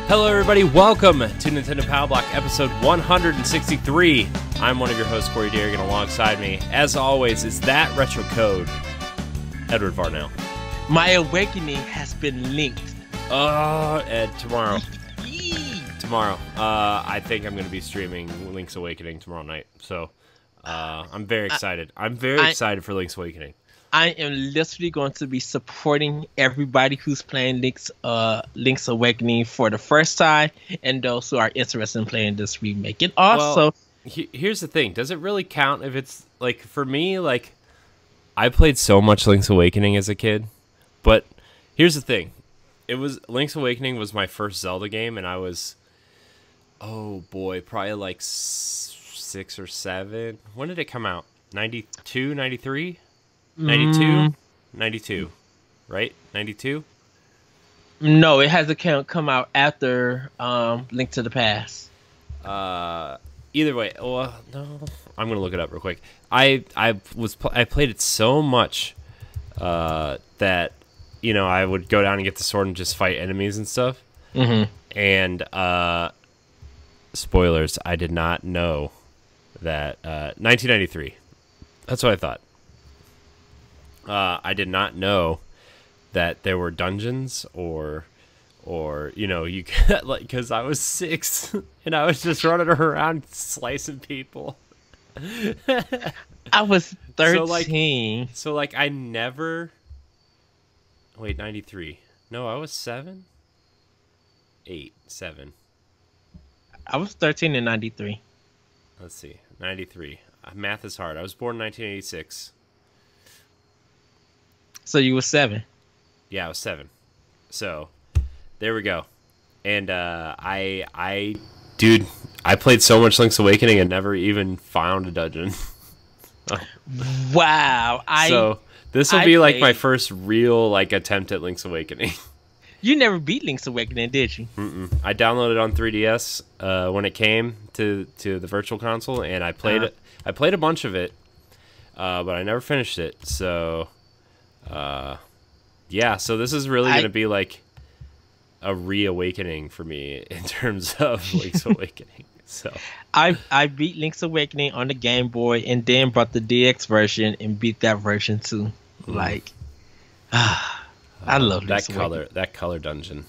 Hello everybody, welcome to Nintendo Power Block episode 163. I'm one of your hosts, Corey Derrigan, alongside me, as always, is that retro code, Edward Varnell. My awakening has been linked. Ed, tomorrow. I think I'm going to be streaming Link's Awakening tomorrow night, so I'm very excited. I'm very excited for Link's Awakening. I am literally going to be supporting everybody who's playing Link's Awakening for the first time, and those who are interested in playing this remake. And also, here's the thing: does it really count if it's like for me? Like, I played so much Link's Awakening as a kid, but here's the thing: Link's Awakening was my first Zelda game, and I was, oh boy, probably like 6 or 7. When did it come out? 92, 93? 92? 92, right? 92? No, it has to come out after Link to the Past. Either way, well, no, I'm gonna look it up real quick. I played it so much that I would go down and get the sword and just fight enemies and stuff. Mm-hmm. And spoilers, I did not know that 1993. That's what I thought. I did not know that there were dungeons or you could, like, because I was 6 and I was just running around slicing people. I was 13. So I never. Wait, 93. No, I was 7. 8, 7. I was 13 in 93. Let's see, 93. Math is hard. I was born in 1986. So you were 7. Yeah, I was 7. So there we go. And I played so much Link's Awakening and never even found a dungeon. Wow. So this will be like my first real attempt at Link's Awakening. You never beat Link's Awakening, did you? Mm-mm. I downloaded it on 3DS when it came to the Virtual Console, and I played it. I played a bunch of it, but I never finished it. So. So this is really going to be like a reawakening for me in terms of Link's Awakening. So I beat Link's Awakening on the Game Boy and then brought the DX version and beat that version too. I love that color. Awakening. That color dungeon.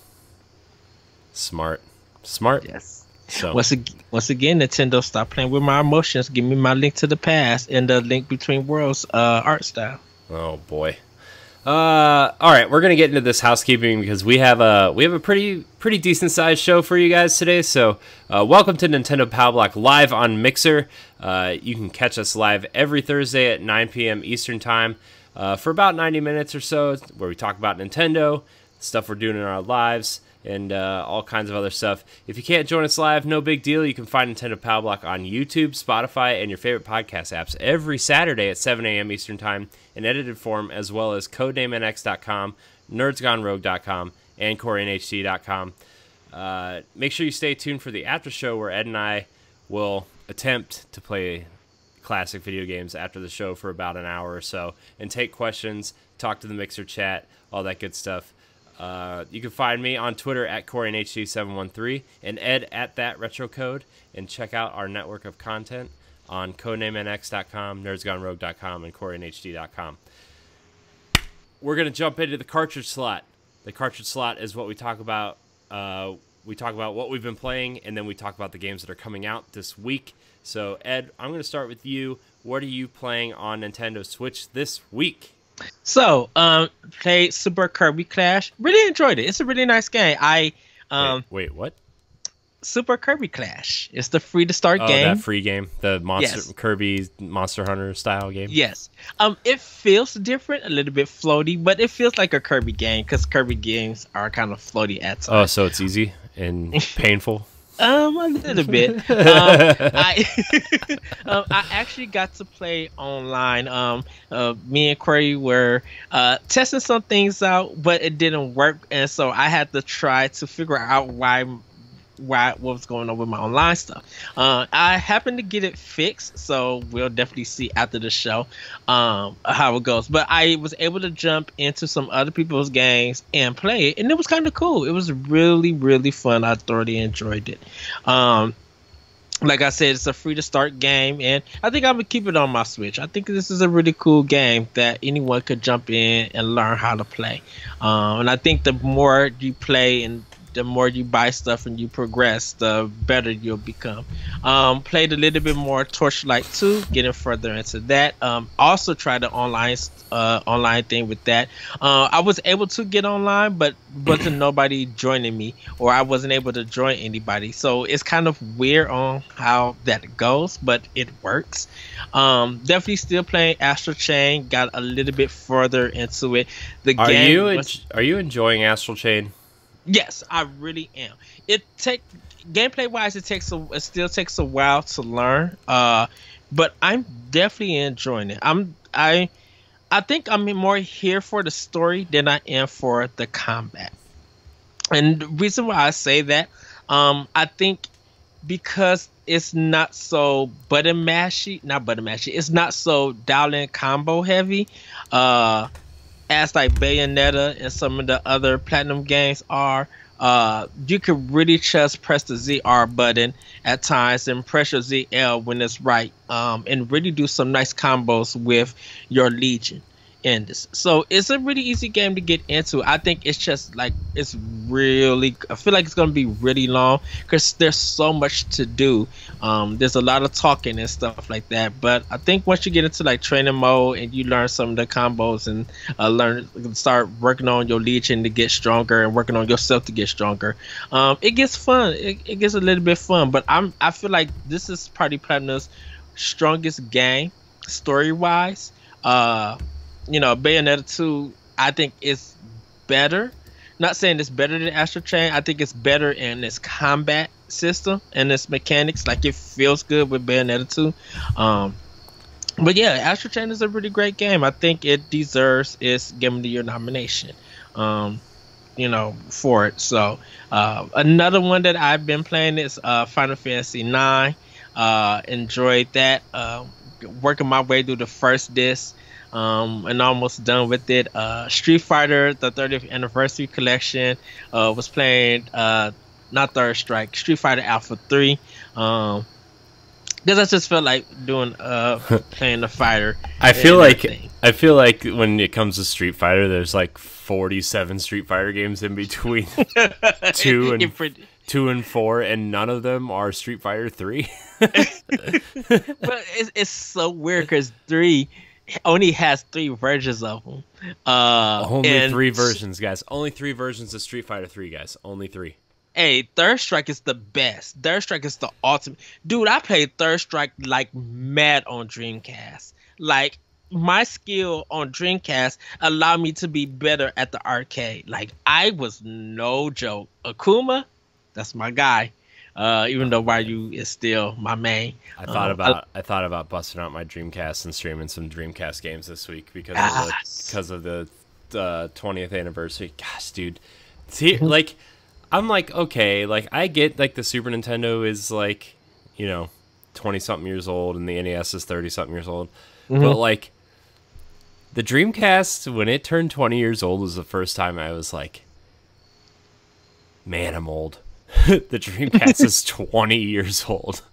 Smart. Yes. So once again, Nintendo, stop playing with my emotions. Give me my Link to the Past and the Link Between Worlds art style. Oh boy. All right, we're gonna get into this housekeeping because we have a pretty decent sized show for you guys today. So, welcome to Nintendo Power Block live on Mixer. You can catch us live every Thursday at 9 p.m. Eastern Time for about 90 minutes or so, where we talk about Nintendo, stuff we're doing in our lives, and all kinds of other stuff. If you can't join us live, no big deal. You can find Nintendo Power Block on YouTube, Spotify, and your favorite podcast apps every Saturday at 7 a.m. Eastern Time in edited form, as well as CodenameneX.com, NerdsGoneRogue.com, and CoreyNHD.com. Make sure you stay tuned for the after show where Ed and I will attempt to play classic video games after the show for about an hour or so and take questions, talk to the Mixer chat, all that good stuff. You can find me on Twitter at CoreyNHD713 and Ed at ThatRetroCode, and check out our network of content on CodenameneX.com, NerdsGoneRogue.com, and CoreyNHD.com. We're going to jump into the cartridge slot. The cartridge slot is what we talk about. We talk about what we've been playing, and then we talk about the games that are coming out this week. So, Ed, I'm going to start with you. What are you playing on Nintendo Switch this week? So, played Super Kirby Clash. Really enjoyed it. It's a really nice game. Wait, what? Super Kirby Clash. It's the free to start game. Oh, that free game, the Kirby Monster Hunter style game. Yes. It feels different, a little bit floaty, but it feels like a Kirby game because Kirby games are kind of floaty at times. Oh, so it's easy and painful. A little bit. I actually got to play online. Me and Corey were testing some things out, but it didn't work, and so I had to try to figure out why what was going on with my online stuff. I happened to get it fixed, so we'll definitely see after the show how it goes. But I was able to jump into some other people's games and play it, and it was kind of cool. It was really, really fun. I thoroughly enjoyed it. Like I said, it's a free to start game, and I think I'm gonna keep it on my Switch. I think this is a really cool game that anyone could jump in and learn how to play. And I think the more you play and the more you buy stuff and you progress, the better you'll become. Played a little bit more Torchlight 2, getting further into that. Also tried the online thing with that. I was able to get online, but wasn't nobody joining me, or I wasn't able to join anybody. So it's kind of weird on how that goes, but it works. Definitely still playing Astral Chain. Got a little bit further into it. Are you enjoying Astral Chain? Yes, I really am. Gameplay wise, it still takes a while to learn. But I'm definitely enjoying it. I think I'm more here for the story than I am for the combat. And the reason why I say that, I think because it's not so it's not so dial-in combo heavy. As like Bayonetta and some of the other Platinum games are, you can really just press the ZR button at times and press your ZL when it's right, and really do some nice combos with your Legion in this. So it's a really easy game to get into. I think it's just like I feel like it's gonna be really long because there's so much to do. There's a lot of talking and stuff like that, but I think once you get into like training mode and you learn some of the combos and start working on your Legion to get stronger and working on yourself to get stronger, it gets fun. It gets a little bit fun. But I feel like this is probably Platinum's strongest game story wise. Bayonetta 2, I think is better. Not saying it's better than Astral Chain. I think it's better in its combat system and its mechanics. Like, it feels good with Bayonetta 2. But yeah, Astral Chain is a really great game. I think it deserves its Game of the Year nomination, for it. So another one that I've been playing is Final Fantasy 9. Enjoyed that. Working my way through the first disc. And almost done with it. Street Fighter, the 30th anniversary collection, was playing not Third Strike, Street Fighter Alpha 3. Because I just felt like doing playing the fighter. I feel like when it comes to Street Fighter, there's like 47 Street Fighter games in between 2 and 4, and none of them are Street Fighter 3. But it's so weird because 3 only has 3 versions of them. Only 3 versions, guys. Only 3 versions of Street Fighter 3, guys. Only 3. Hey, Third Strike is the best. Third Strike is the ultimate. Dude, I played Third Strike like mad on Dreamcast. Like, my skill on Dreamcast allowed me to be better at the arcade. Like, I was no joke. Akuma, that's my guy. Even though Ryu is still my main. I thought about busting out my Dreamcast and streaming some Dreamcast games this week because of the 20th anniversary. Gosh, dude. See, like, I'm like, okay, like, I get like the Super Nintendo is like, 20-something years old and the NES is 30-something years old. Mm-hmm. But like the Dreamcast, when it turned 20 years old, was the first time I was like, man, I'm old. The Dreamcast is 20 years old.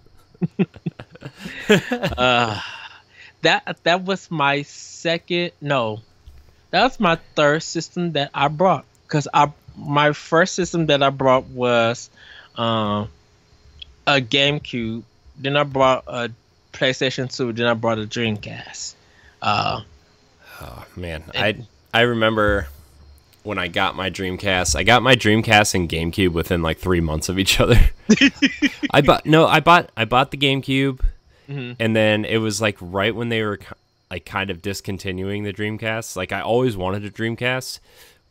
That was my that was my third system that I brought, because my first system that I brought was a GameCube. Then I brought a PlayStation 2. Then I brought a Dreamcast. Oh man, I remember when I got my Dreamcast. I got my Dreamcast and GameCube within like 3 months of each other. I bought the GameCube, mm-hmm. and then it was like right when they were like kind of discontinuing the Dreamcast. Like, I always wanted a Dreamcast,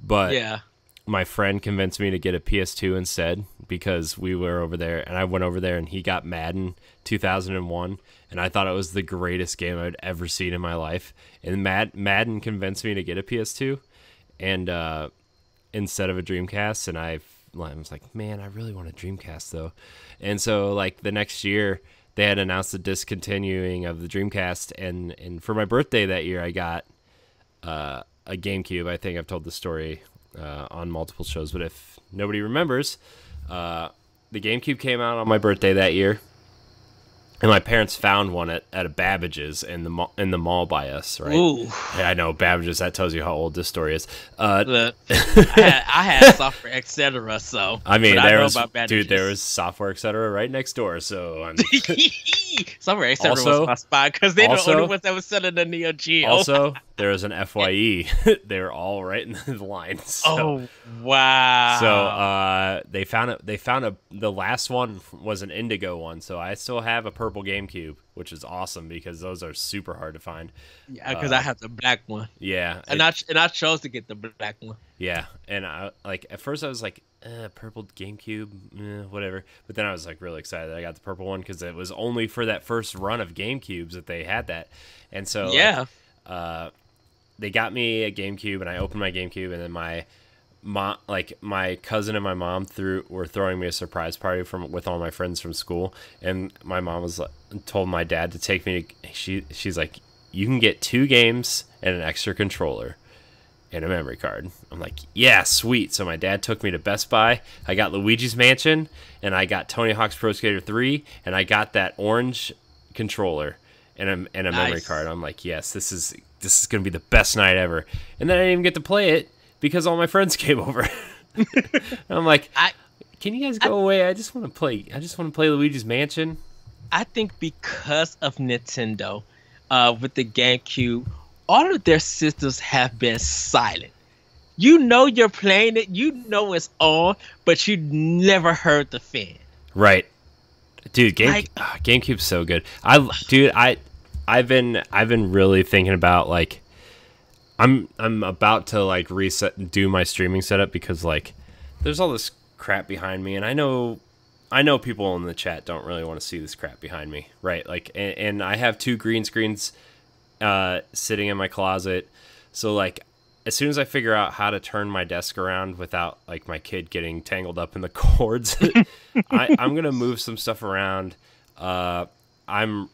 but yeah, my friend convinced me to get a PS2 instead because we were over there, and I went over there and he got Madden 2001, and I thought it was the greatest game I'd ever seen in my life. And Madden convinced me to get a PS2 and instead of a Dreamcast, and I was like, man, I really want a Dreamcast though. And so like the next year they had announced the discontinuing of the Dreamcast, and for my birthday that year I got a GameCube. I think I've told the story on multiple shows, but if nobody remembers, the GameCube came out on my birthday that year. And my parents found one at a Babbage's in the mall by us, right? Ooh. Yeah, I know, Babbage's. That tells you how old this story is. Look, I had software, etc. So I mean, there was software, etc. right next door. So I'm software, etc. was my spot because they're the only ones that was selling the Neo Geo. Also, there was an FYE. They were all right in the line. So, oh wow! So they found it. The last one was an Indigo one. So I still have a purple GameCube, which is awesome because those are super hard to find. Yeah, because I have the black one. Yeah, and I chose to get the black one. Yeah, and at first I was like, purple GameCube, whatever. But then I was like really excited that I got the purple one because it was only for that first run of GameCubes that they had that. And so yeah, they got me a GameCube, and I opened my GameCube, and then my cousin and my mom were throwing me a surprise party with all my friends from school, and my mom told my dad to take me to, she's like, you can get 2 games and an extra controller and a memory card. I'm like, yeah, sweet. So my dad took me to Best Buy. I got Luigi's Mansion, and I got Tony Hawk's Pro Skater 3, and I got that orange controller and a memory card. I'm like, yes, this is gonna be the best night ever. And then I didn't even get to play it because all my friends came over. And I'm like, can you guys go away? I just want to play. I just want to play Luigi's Mansion. I think because of Nintendo, with the GameCube, all of their systems have been silent. You know you're playing it, you know it's on, but you never heard the fan. Right, dude. GameCube's so good. I've been really thinking about like, I'm about to like do my streaming setup because like there's all this crap behind me, and I know people in the chat don't really want to see this crap behind me, right? Like, and I have 2 green screens sitting in my closet, so like as soon as I figure out how to turn my desk around without like my kid getting tangled up in the cords, I'm gonna move some stuff around. I'm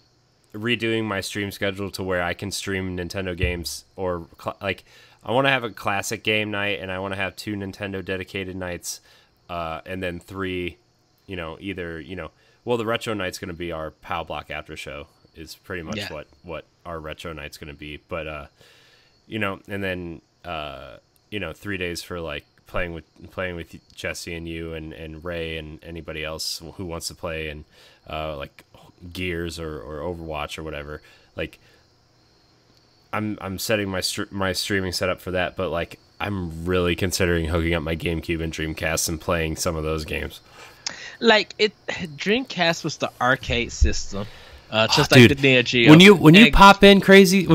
redoing my stream schedule to where I can stream Nintendo games, or like I want to have a classic game night, and I want to have 2 Nintendo dedicated nights, and then 3, the retro night's going to be our PAL Block after show is pretty much what our retro night's going to be, but and then 3 days for like playing with Jesse and you and Ray and anybody else who wants to play, and like Gears or Overwatch or whatever. Like I'm setting my streaming setup for that, but like I'm really considering hooking up my GameCube and Dreamcast and playing some of those games. Like Dreamcast was the arcade system, just like the Neo Geo. When you pop in Crazy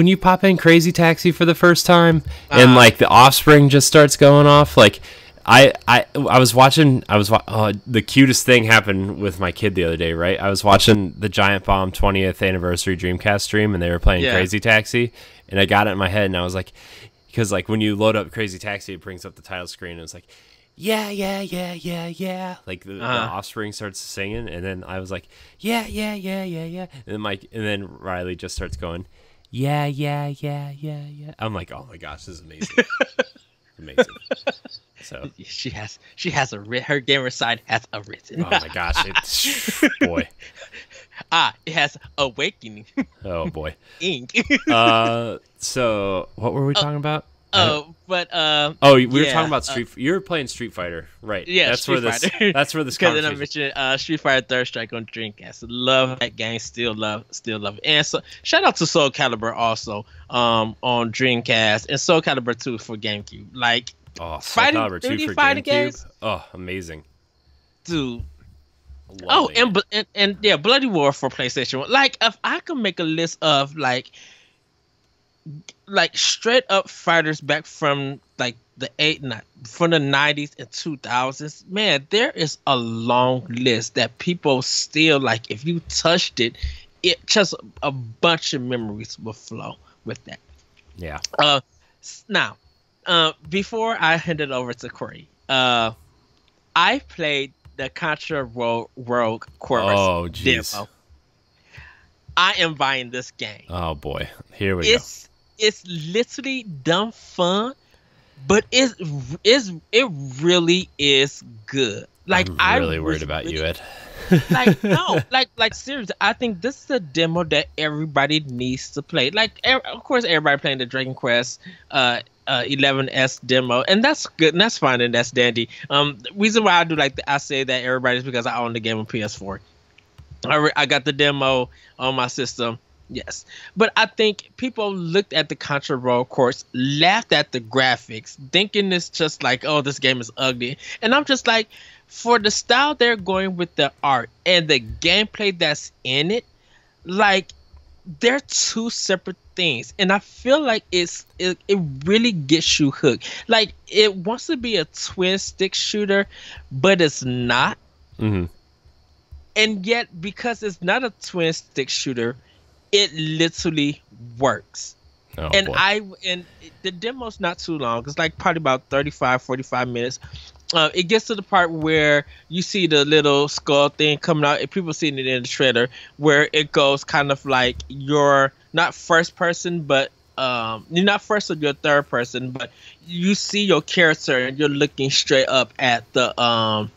Taxi for the first time, and like the Offspring just starts going off, like I was watching the cutest thing happened with my kid the other day, right? I was watching the Giant Bomb 20th anniversary Dreamcast stream, and they were playing Crazy Taxi, and I got it in my head, and I was like, because like when you load up Crazy Taxi, it brings up the title screen, and it's like, yeah, like the Offspring starts singing, and then I was like, yeah, and then Riley just starts going, yeah. I'm like, oh my gosh, this is amazing. Amazing. So she has her gamer side has arisen. Oh my gosh, boy. It has awakening. Oh boy. Ink. So what were we talking about? We were talking about you were playing Street Fighter, right? Yeah, that's where this conversation. Because then I mentioned Street Fighter Third Strike on Dreamcast. Love that game, still love it. And so shout out to Soul Calibur also on Dreamcast, and Soul Calibur 2 for GameCube. Like Soul Calibur 2 for GameCube. Games? Oh, amazing, dude. And Bloody War for PlayStation 1. Like if I could make a list of like straight up fighters back from like from the 90s and 2000s, man, there is a long list that people still like. If you touched it just a bunch of memories will flow with that. Yeah. Now, before I hand it over to Corey, I played the Contra Rogue Corpus Oh, jeez. demo. I am buying this game. Oh boy, here we go. It's literally dumb fun, but it really is good. Like I'm really I worried was about you, really, Ed. like no, like seriously, I think this is a demo that everybody needs to play. Like of course everybody playing the Dragon Quest 11S demo, and that's good and that's fine and that's dandy. The reason why I do I say that everybody is because I own the game on PS4. I got the demo on my system. Yes. But I think people looked at the Contra Roll course, laughed at the graphics, thinking it's just like, oh, this game is ugly. And I'm just like, for the style they're going with the art and the gameplay that's in it, like, they're two separate things. And I feel like it really gets you hooked. Like, it wants to be a twin stick shooter, but it's not. Mm-hmm. And yet, because it's not a twin stick shooter, it literally works. Oh, and boy. and the demo's not too long. It's like probably about 35-45 minutes. It gets to the part where you see the little skull thing coming out. And people seen it in the trailer, where it goes kind of like you're not first person, but you're not first or you're third person, but you see your character and you're looking straight up at the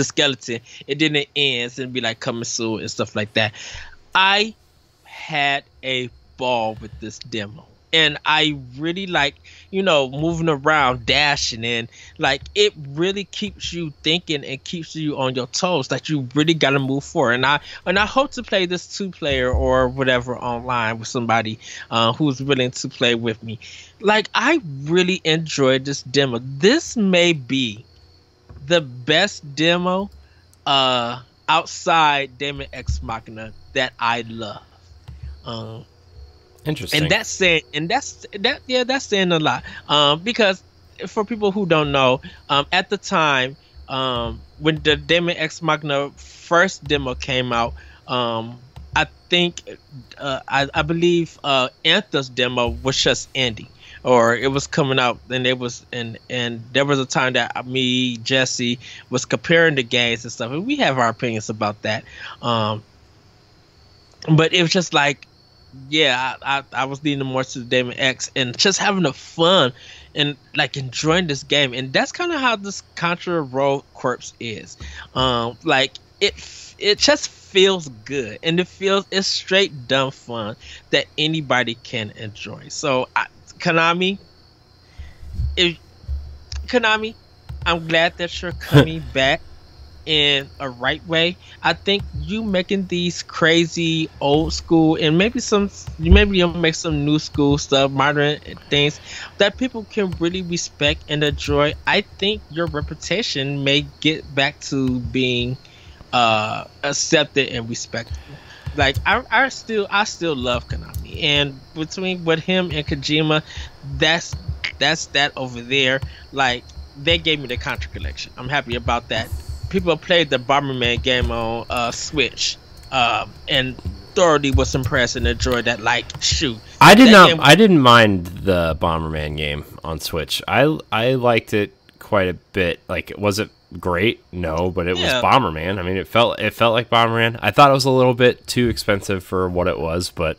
skeleton, and then it ends and be like coming soon and stuff like that. I had a ball with this demo, and I really like, moving around, dashing, and like it really keeps you thinking and keeps you on your toes. That you really got to move forward. And I hope to play this 2-player or whatever online with somebody who's willing to play with me. Like, I really enjoyed this demo. This may be the best demo outside Daemon X Machina that I love. Interesting. And that's saying a lot. Because for people who don't know, at the time, when the Daemon X Machina first demo came out, I think I believe Anthem's demo was just ending, or it was coming out, and it was and there was a time that me, Jesse, was comparing the games and stuff, and we have our opinions about that. But it was just like, yeah, I was leaning more to the Daemon X and just having the fun and like enjoying this game, and that's kind of how this Contra Rogue Corpse is. Like it just feels good, and it's straight dumb fun that anybody can enjoy. So Konami, I'm glad that you're coming back in a right way. I think you making these crazy old school and maybe you'll make some new school stuff, modern things that people can really respect and enjoy. I think your reputation may get back to being accepted and respected. Like I still love Konami, and between with him and Kojima, that's that over there. Like, they gave me the Contra collection. I'm happy about that. People played the Bomberman game on Switch, and thoroughly was impressed and enjoyed that. Like, shoot, I didn't mind the Bomberman game on Switch. I liked it quite a bit. Like, was it great? No, but it was Bomberman. I mean, it felt like Bomberman. I thought it was a little bit too expensive for what it was, but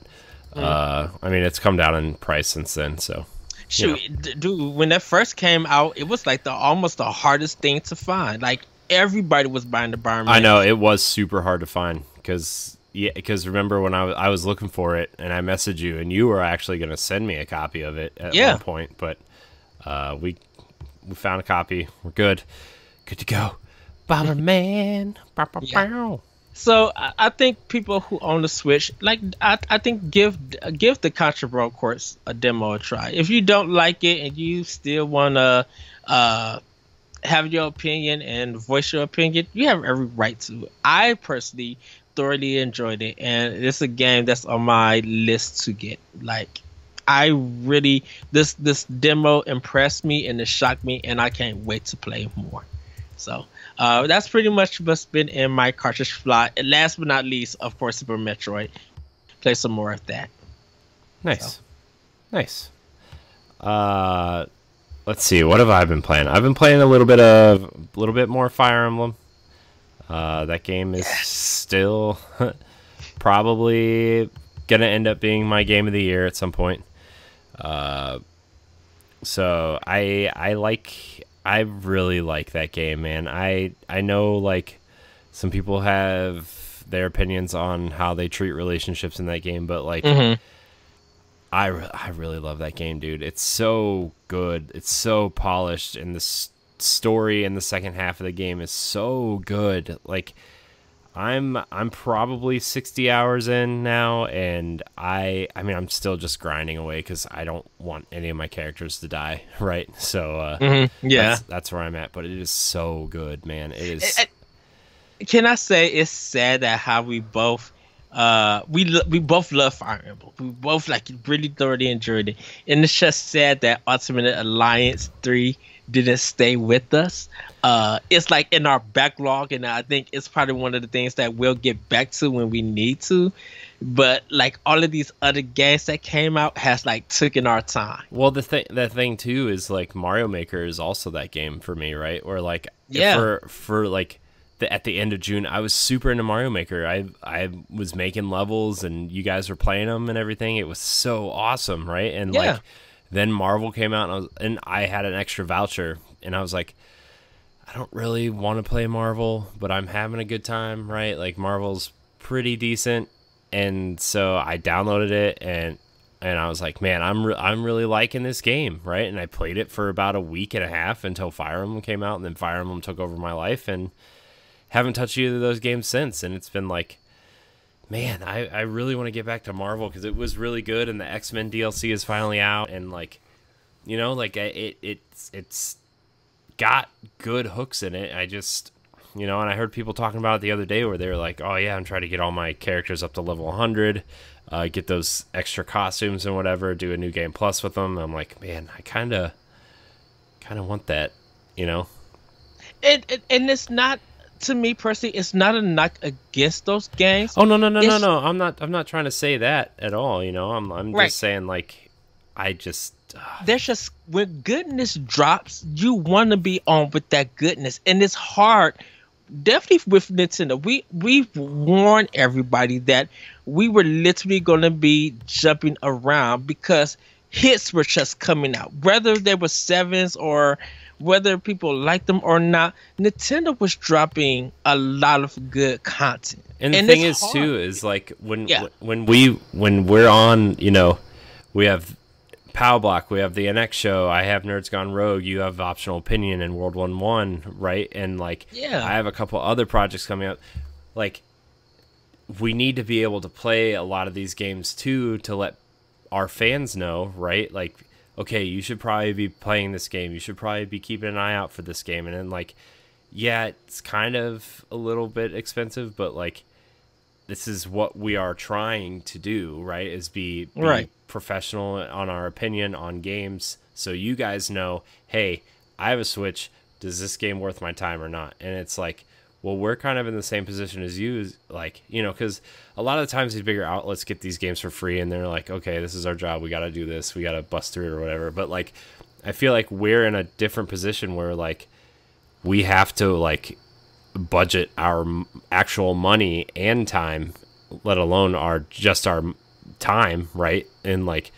I mean, it's come down in price since then. So, shoot, dude, when that first came out, it was like almost the hardest thing to find. Like, everybody was buying the Bomberman. I know, it was super hard to find because remember when I was looking for it and I messaged you, and you were actually going to send me a copy of it at one point, but we found a copy. We're good to go. Bomberman. Yeah. So I think people who own the Switch, like, I think give the Contra Rogue Course a demo a try. If you don't like it and you still want to have your opinion and voice your opinion, you have every right to. I personally thoroughly enjoyed it, and it's a game that's on my list to get. Like, I really, this demo impressed me and it shocked me, and I can't wait to play more. So that's pretty much what's been in my cartridge slot. And last but not least, of course, Super Metroid. Play some more of that. Nice. So. Nice. let's see, what have I been playing? I've been playing a little bit more Fire Emblem. That game is still probably gonna end up being my game of the year at some point. So I really like that game, man. I know like some people have their opinions on how they treat relationships in that game, but like I really love that game, dude. It's so good. It's so polished, and the story in the second half of the game is so good. Like I'm probably 60 hours in now, and I mean I'm still just grinding away because I don't want any of my characters to die, right? So that's where I'm at. But it is so good, man. It is. Can I say it's sad that how we both we both love Fire Emblem. We both like really thoroughly enjoyed it, and it's just sad that Ultimate Alliance 3 didn't stay with us. It's like in our backlog, and I think it's probably one of the things that we'll get back to when we need to. But like all of these other games that came out has like taken our time. Well, the thing too is like Mario Maker is also that game for me, right? Or like for like at the end of June, I was super into Mario Maker. I was making levels, and you guys were playing them and everything. It was so awesome, right? And like then Marvel came out, and I had an extra voucher, and I was like, I don't really want to play Marvel, but I'm having a good time, right? Like Marvel's pretty decent, and so I downloaded it, and I was like, man, I'm really liking this game, right? And I played it for about a week and a half until Fire Emblem came out, and then Fire Emblem took over my life, and haven't touched either of those games since. And it's been like, man, I really want to get back to Marvel because it was really good, and the X-Men DLC is finally out, and like, you know, like it's got good hooks in it. I just, you know, and I heard people talking about it the other day where they were like, oh yeah, I'm trying to get all my characters up to level 100, get those extra costumes and whatever, do a new game plus with them. I'm like, man, I kind of want that, you know. And it's not, to me personally, it's not a knock against those games. Oh no. I'm not trying to say that at all. You know, I'm just saying like, I just there's just when goodness drops, you want to be on with that goodness, and it's hard. Definitely with Nintendo, we warned everybody that we were literally going to be jumping around because hits were just coming out, whether they were sevens or whether people liked them or not. Nintendo was dropping a lot of good content, and the thing is hard. Too is like when we're on, you know, we have POW Block, we have the NX show, I have Nerds Gone Rogue, you have Optional Opinion and World 1-1, right? And like, I have a couple other projects coming out. Like, we need to be able to play a lot of these games too to let our fans know, right? Like, okay, you should probably be playing this game. You should probably be keeping an eye out for this game. And then, like, yeah, it's kind of a little bit expensive, but, like, this is what we are trying to do, right? Is be professional on our opinion on games. So you guys know, hey, I have a Switch. Does this game worth my time or not? And it's like, well, we're kind of in the same position as you, like, you know, because a lot of the times these bigger outlets get these games for free, and they're like, okay, this is our job, we got to do this, we got to bust through it or whatever. But like, I feel like we're in a different position where like we have to like budget our actual money and time, let alone our time, right? And like,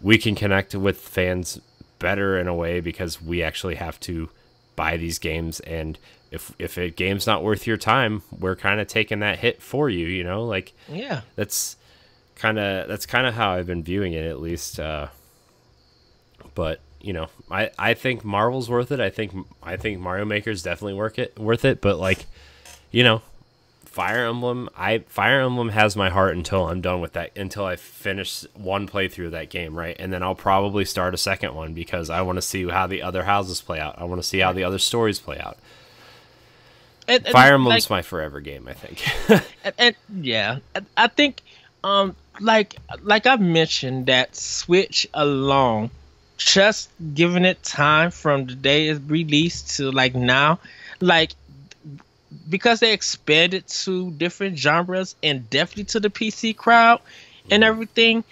we can connect with fans better in a way because we actually have to buy these games, and if a game's not worth your time, we're kind of taking that hit for you, you know? Like, yeah, that's kind of how I've been viewing it, at least. But you know, I think Marvel's worth it. I think Mario Maker's definitely worth it. But like, you know, Fire Emblem has my heart until I'm done with that, until I finish one playthrough of that game, right? And then I'll probably start a second one because I want to see how the other houses play out. I want to see how the other stories play out. And Fire Emblem's my forever game, I think. and yeah, I think like I've mentioned, that Switch alone, just giving it time from the day it's released to like now, like, because they expanded to different genres and definitely to the PC crowd and everything,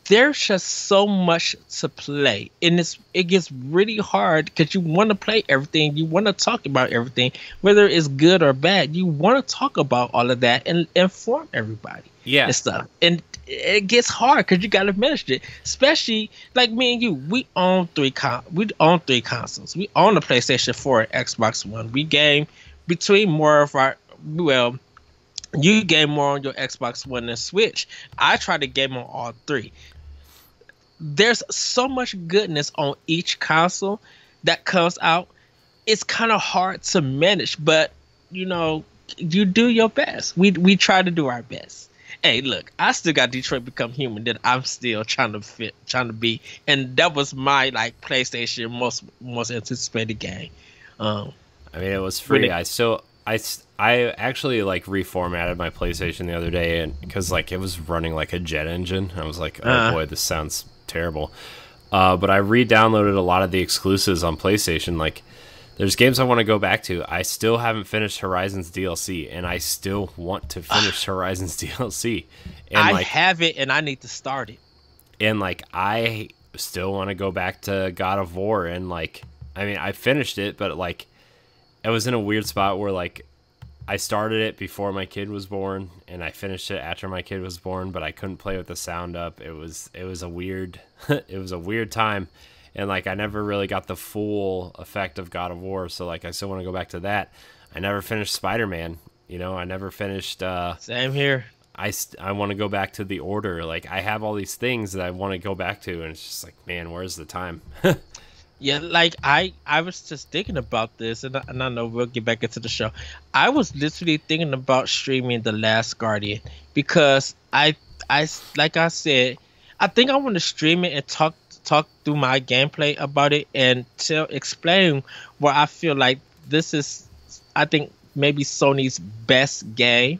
there's just so much to play, and it gets really hard because you want to play everything, you want to talk about everything, whether it's good or bad. You want to talk about all of that and inform everybody, and stuff. And it gets hard because you got to manage it. Especially like me and you, we own three consoles. We own the PlayStation 4 and Xbox One. We game between more of our you game more on your Xbox One and Switch. I try to game on all three. There's so much goodness on each console that comes out. It's kind of hard to manage, but you do your best. We try to do our best. Hey, look, I still got Detroit Become Human that I'm still trying to be, and that was my like PlayStation most anticipated game. I mean, it was free. I actually like reformatted my PlayStation the other day, and because like it was running like a jet engine, I was like, oh boy, this sounds terrible. But I re-downloaded a lot of the exclusives on PlayStation. Like, there's games I want to go back to. I still haven't finished Horizon's DLC, and I still want to finish Horizon's DLC. And I have it, and I need to start it. And like, I still want to go back to God of War, and like, I mean, I finished it, but like, I was in a weird spot where like, I started it before my kid was born, and I finished it after my kid was born, but I couldn't play with the sound up. It was a weird it was a weird time, and like I never really got the full effect of God of War, so like I still want to go back to that. I never finished Spider-Man, I never finished same here. I want to go back to The Order. Like, I have all these things that I want to go back to, and it's just like, man, where's the time? Yeah, like I was just thinking about this, and I know we'll get back into the show. I was literally thinking about streaming The Last Guardian because I like I said, I think I want to stream it and talk through my gameplay about it and explain where I feel like this is, I think maybe Sony's best game.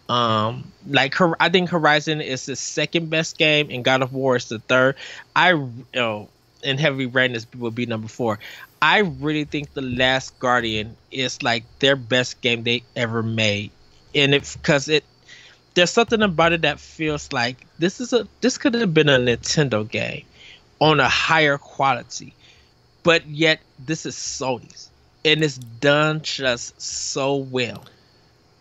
Like I think Horizon is the second best game, and God of War is the third. And Heavy Rain will be number 4. I really think The Last Guardian is like their best game they ever made, and there's something about it that feels like this could have been a Nintendo game on a higher quality, but yet this is Sony's, and it's done just so well.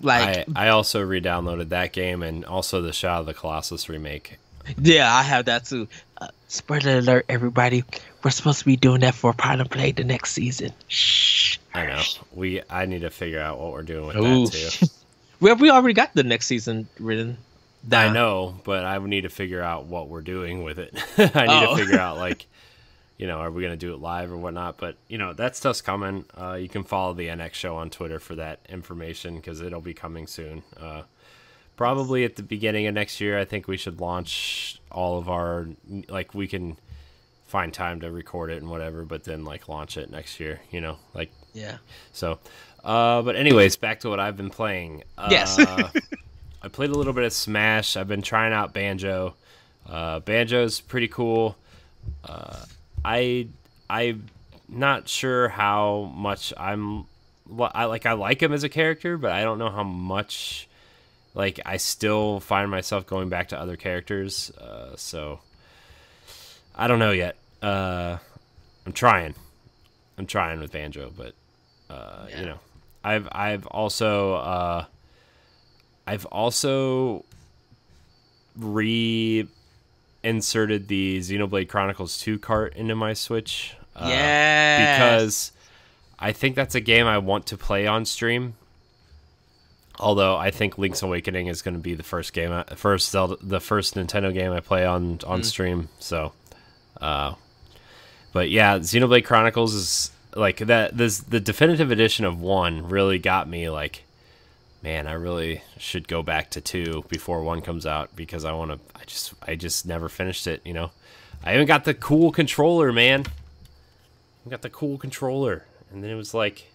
Like, I also re-downloaded that game, and also the Shadow of the Colossus remake. Yeah, I have that too. Spoiler alert, everybody. We're supposed to be doing that for Prime Play the next season. Shh. I know. I need to figure out what we're doing with that too. Well, we already got the next season written down. I know, but I need to figure out what we're doing with it. I need to figure out, like, are we going to do it live or whatnot? But, that stuff's coming. You can follow the NX show on Twitter for that information, because it'll be coming soon. Probably at the beginning of next year. I think we should launch all of our, like, we can find time to record it and whatever, but then like launch it next year, like, yeah. So, but anyways, back to what I've been playing. Yes. I played a little bit of Smash. I've been trying out Banjo. Banjo's pretty cool. I'm not sure how much I like him as a character, but I don't know how much. Like, I still find myself going back to other characters, so I don't know yet. I'm trying with Banjo, but I've also reinserted the Xenoblade Chronicles 2 cart into my Switch. Because I think that's a game I want to play on stream. Although I think Link's Awakening is going to be the first Nintendo game I play on stream. So, but yeah, Xenoblade Chronicles is like that. The definitive edition of 1 really got me. Like, man, I really should go back to 2 before 1 comes out, because I just never finished it. I even got the cool controller, man. I got the cool controller, and then it was like,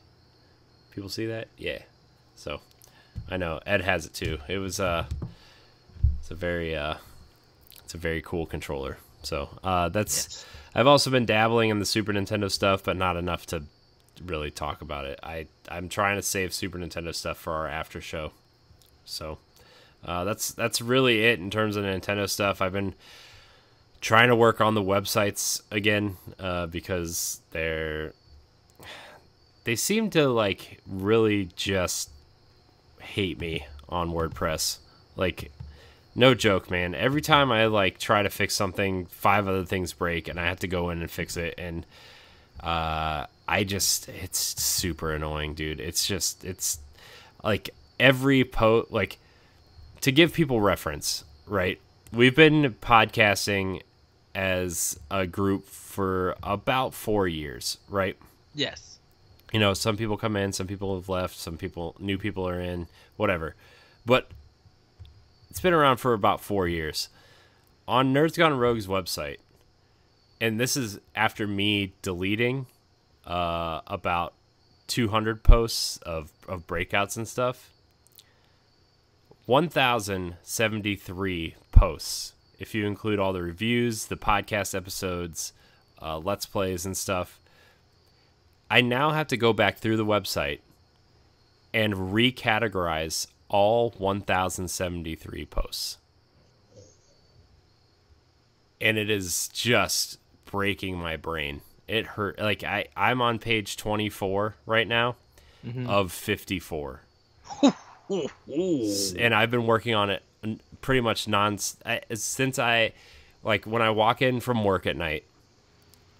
people see that, yeah. So. I know Ed has it too. It was it's a very cool controller. So that's yes. I've also been dabbling in the Super Nintendo stuff, but not enough to really talk about it. I'm trying to save Super Nintendo stuff for our after show. So that's really it in terms of Nintendo stuff. I've been trying to work on the websites again because they seem to like really just hate me on WordPress. Like, no joke, man. Every time I like try to fix something, 5 other things break, and I have to go in and fix it. And it's super annoying, dude. It's like every post, like, to give people reference, right? We've been podcasting as a group for about 4 years, right? Yes. You know, some people come in, some people have left, new people are in, whatever. But it's been around for about 4 years. On Nerds Gone Rogue's website, and this is after me deleting about 200 posts of breakouts and stuff, 1,073 posts. If you include all the reviews, the podcast episodes, Let's Plays and stuff, I now have to go back through the website and recategorize all 1,073 posts. And it is just breaking my brain. It hurt. Like, I'm on page 24 right now of 54. And I've been working on it pretty much since when I walk in from work at night,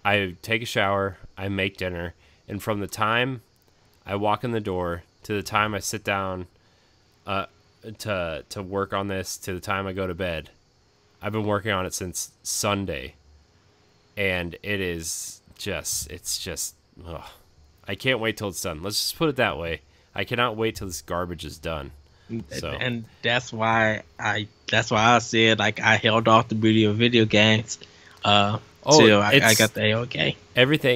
I take a shower, I make dinner, and from the time I walk in the door to the time I sit down to work on this to the time I go to bed, I've been working on it since Sunday, and it's just ugh. I can't wait till it's done. Let's just put it that way. I cannot wait till this garbage is done. So. And that's why I said, like, I held off the video games till I got the AOK.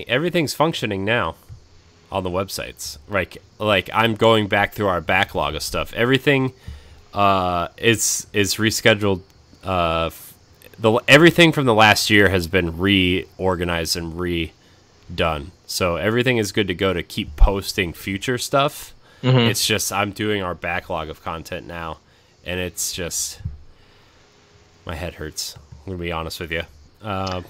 Everything's functioning now on the websites. Like I'm going back through our backlog of stuff. Everything is rescheduled. Everything from the last year has been reorganized and redone. So everything is good to go to keep posting future stuff. Mm-hmm. It's just I'm doing our backlog of content now, and it's just my head hurts. I'm gonna be honest with you. But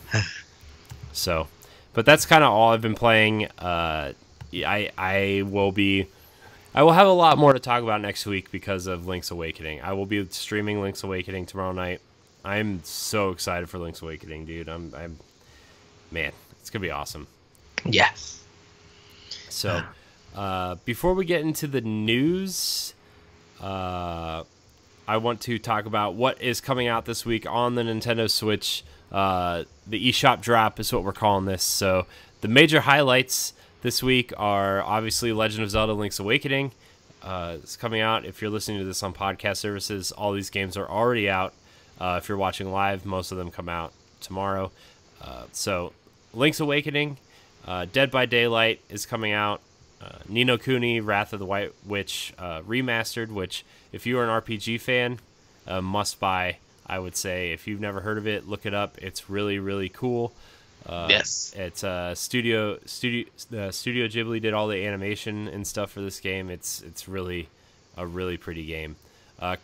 that's kind of all I've been playing. I will have a lot more to talk about next week because of Link's Awakening. I will be streaming Link's Awakening tomorrow night. I'm so excited for Link's Awakening, dude. Man, it's gonna be awesome. Yes. So, before we get into the news, I want to talk about what is coming out this week on the Nintendo Switch. The eShop drop is what we're calling this. So, the major highlights this week are obviously Legend of Zelda: Link's Awakening. It's coming out. If you're listening to this on podcast services, all these games are already out. If you're watching live, most of them come out tomorrow. So, Link's Awakening, Dead by Daylight is coming out. Ni no Kuni, Wrath of the White Witch Remastered, which, if you are an RPG fan, must buy. I would say, if you've never heard of it, look it up. It's really, really cool. Yes. It's Studio Ghibli did all the animation and stuff for this game. It's really a really pretty game.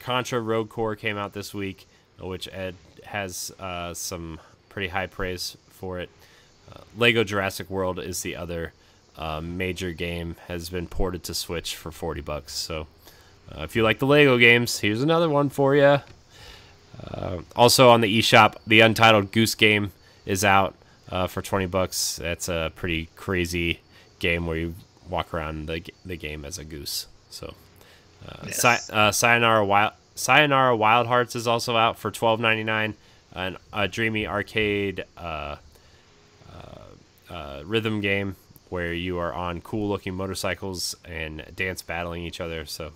Contra Rogue Core came out this week, which Ed has some pretty high praise for it. Lego Jurassic World is the other major game, has been ported to Switch for $40. So if you like the Lego games, here's another one for you. Also on the eShop, the Untitled Goose Game is out for $20. That's a pretty crazy game where you walk around the game as a goose. So yes. Sayonara Wild Hearts is also out for $12.99. And a dreamy arcade rhythm game where you are on cool looking motorcycles and dance battling each other. So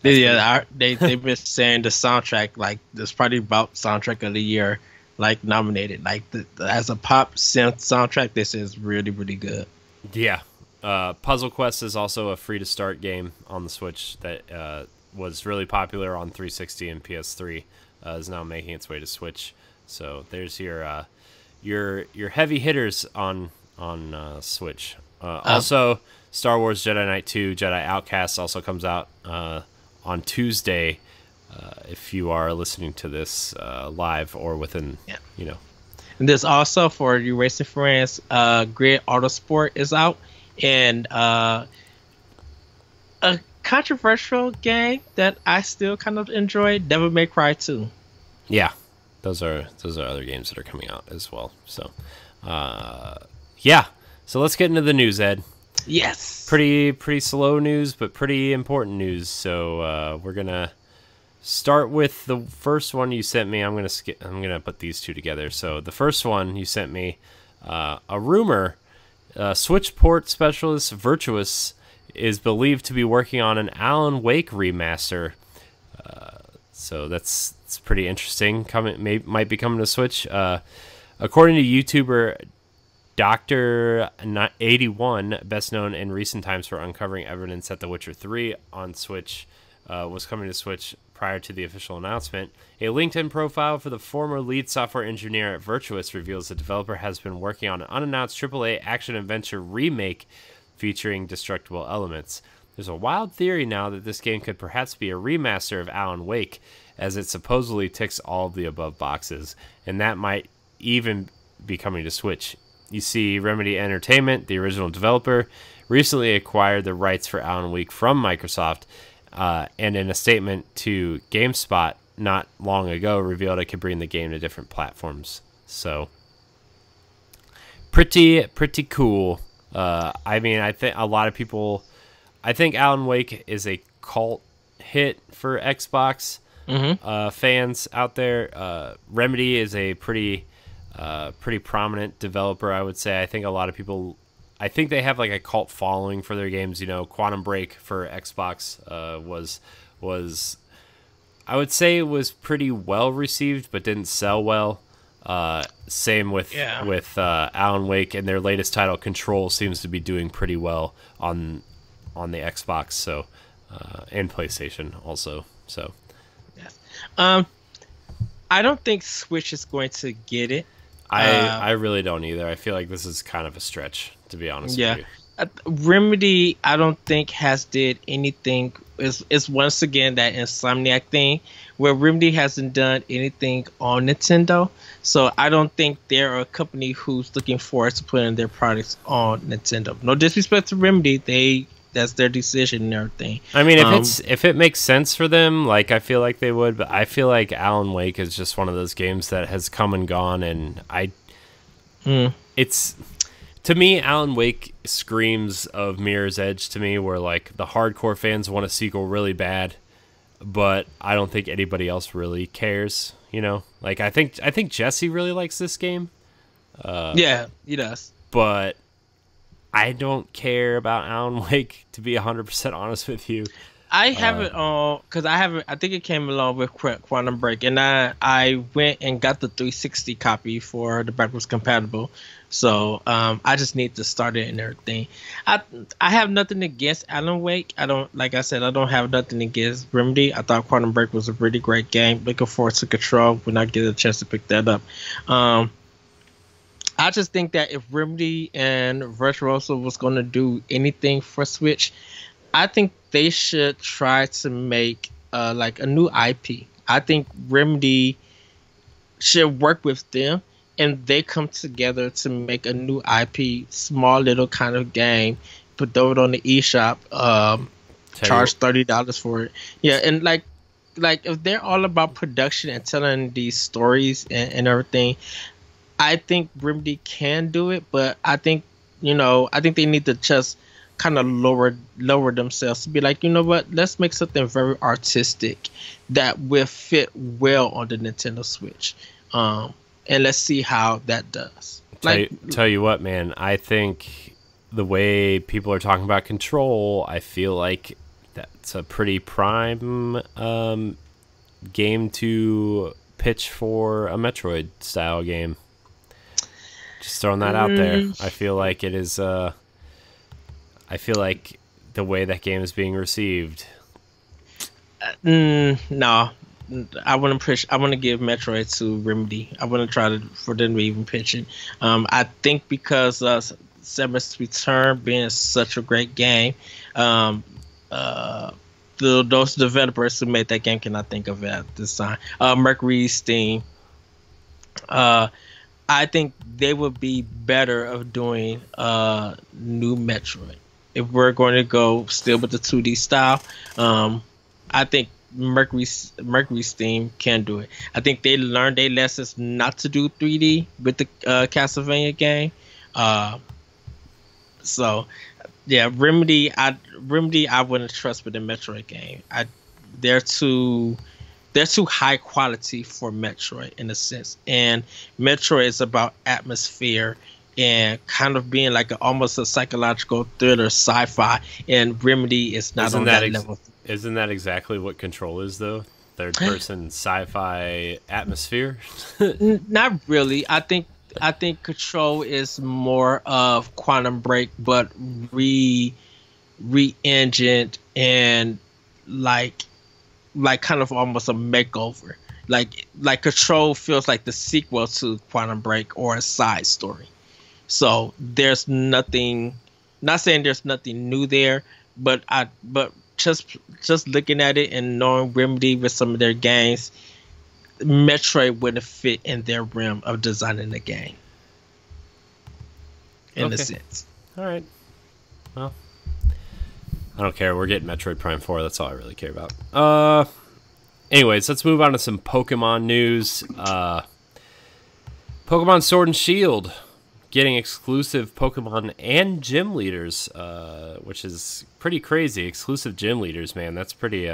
yeah, they've been saying the soundtrack, like, this probably about soundtrack of the year, like, nominated. Like, as a pop synth soundtrack, this is really, really good. Yeah. Puzzle Quest is also a free to start game on the Switch that was really popular on 360 and PS3. Is now making its way to Switch. So there's your heavy hitters on Switch. Also, Star Wars Jedi Knight 2, Jedi Outcast also comes out on Tuesday. If you are listening to this live or within, And there's also for you racing friends, Grid Autosport is out, and a controversial game that I still kind of enjoy, Devil May Cry 2. Yeah, those are other games that are coming out as well. So, yeah. So let's get into the news, Ed. Yes. Pretty slow news, but pretty important news. So we're gonna start with the first one you sent me. I'm gonna put these two together. So the first one you sent me, a rumor, Switch port specialist Virtuous is believed to be working on an Alan Wake remaster. So that's pretty interesting. Might be coming to Switch. According to YouTuber Dr. 81, best known in recent times for uncovering evidence that The Witcher 3 on Switch was coming to Switch prior to the official announcement, a LinkedIn profile for the former lead software engineer at Virtuous reveals the developer has been working on an unannounced AAA action-adventure remake featuring destructible elements. There's a wild theory now that this game could perhaps be a remaster of Alan Wake, as it supposedly ticks all of the above boxes, and that might even be coming to Switch. You see, Remedy Entertainment, the original developer, recently acquired the rights for Alan Wake from Microsoft, and in a statement to GameSpot not long ago, revealed it could bring the game to different platforms. So, pretty cool. I mean, I think a lot of people... I think Alan Wake is a cult hit for Xbox fans out there. Remedy is a pretty prominent developer, I would say. I think a lot of people... I think they have like a cult following for their games. You know, Quantum Break for Xbox was I would say it was pretty well received, but didn't sell well. Same with Alan Wake, and their latest title, Control, seems to be doing pretty well on the Xbox, so and PlayStation also. So, yes. I don't think Switch is going to get it. I really don't either. I feel like this is kind of a stretch, to be honest with you. Remedy, I don't think has did anything. It's once again that Insomniac thing where Remedy hasn't done anything on Nintendo. So I don't think they're a company who's looking forward to putting their products on Nintendo. No disrespect to Remedy, that's their decision and everything. I mean, if it makes sense for them, like I feel like they would, but I feel like Alan Wake is just one of those games that has come and gone, and it's, to me, Alan Wake screams of Mirror's Edge to me, where like the hardcore fans want a sequel really bad, but I don't think anybody else really cares. You know, like I think Jesse really likes this game. Yeah, he does, but I don't care about Alan Wake, to be 100% honest with you. I have it on because I think it came along with Quantum Break, and I went and got the 360 copy for the backwards compatible. So I just need to start it and everything. I have nothing against Alan Wake. I don't have nothing against Remedy. I thought Quantum Break was a really great game. Looking forward to Control when I get a chance to pick that up. I just think that if Remedy and Virtuoso was going to do anything for Switch, I think they should try to make like a new IP. I think Remedy should work with them, and they come together to make a new IP, small little kind of game, put it on the eShop, charge $30 for it. Yeah, and like if they're all about production and telling these stories and everything, I think Remedy can do it, but I think they need to just kind of lower themselves to be like, you know what, let's make something very artistic that will fit well on the Nintendo Switch, and let's see how that does. Tell you what, man, I think the way people are talking about Control, I feel like that's a pretty prime game to pitch for a Metroid style game. Just throwing that out there. I feel like it is. I feel like the way that game is being received. No, I want to push. I want to give Metroid to Remedy. I want to try for them to even pitch it. I think because Samus Return being such a great game, those developers who made that game cannot think of it at this time. Mercury Steam. I think they would be better of doing a new Metroid if we're going to go still with the 2D style. I think Mercury Steam can do it. I think they learned their lessons not to do 3D with the Castlevania game. So yeah, Remedy I wouldn't trust with the Metroid game. They're too high quality for Metroid in a sense, and Metroid is about atmosphere and kind of being like almost a psychological thriller sci-fi, and Remedy is not on that level. Isn't that exactly what Control is, though? Third person sci-fi atmosphere? Not really. I think Control is more of Quantum Break, but re-engined and like kind of almost a makeover. Like Control feels like the sequel to Quantum Break or a side story. So there's nothing. Not saying there's nothing new there, but just looking at it and knowing Remedy with some of their games, Metroid wouldn't fit in their realm of designing the game. In a sense. All right. Well, I don't care. We're getting Metroid Prime 4. That's all I really care about. Anyways, let's move on to some Pokemon news. Pokemon Sword and Shield getting exclusive Pokemon and gym leaders, which is pretty crazy. Exclusive gym leaders, man. That's pretty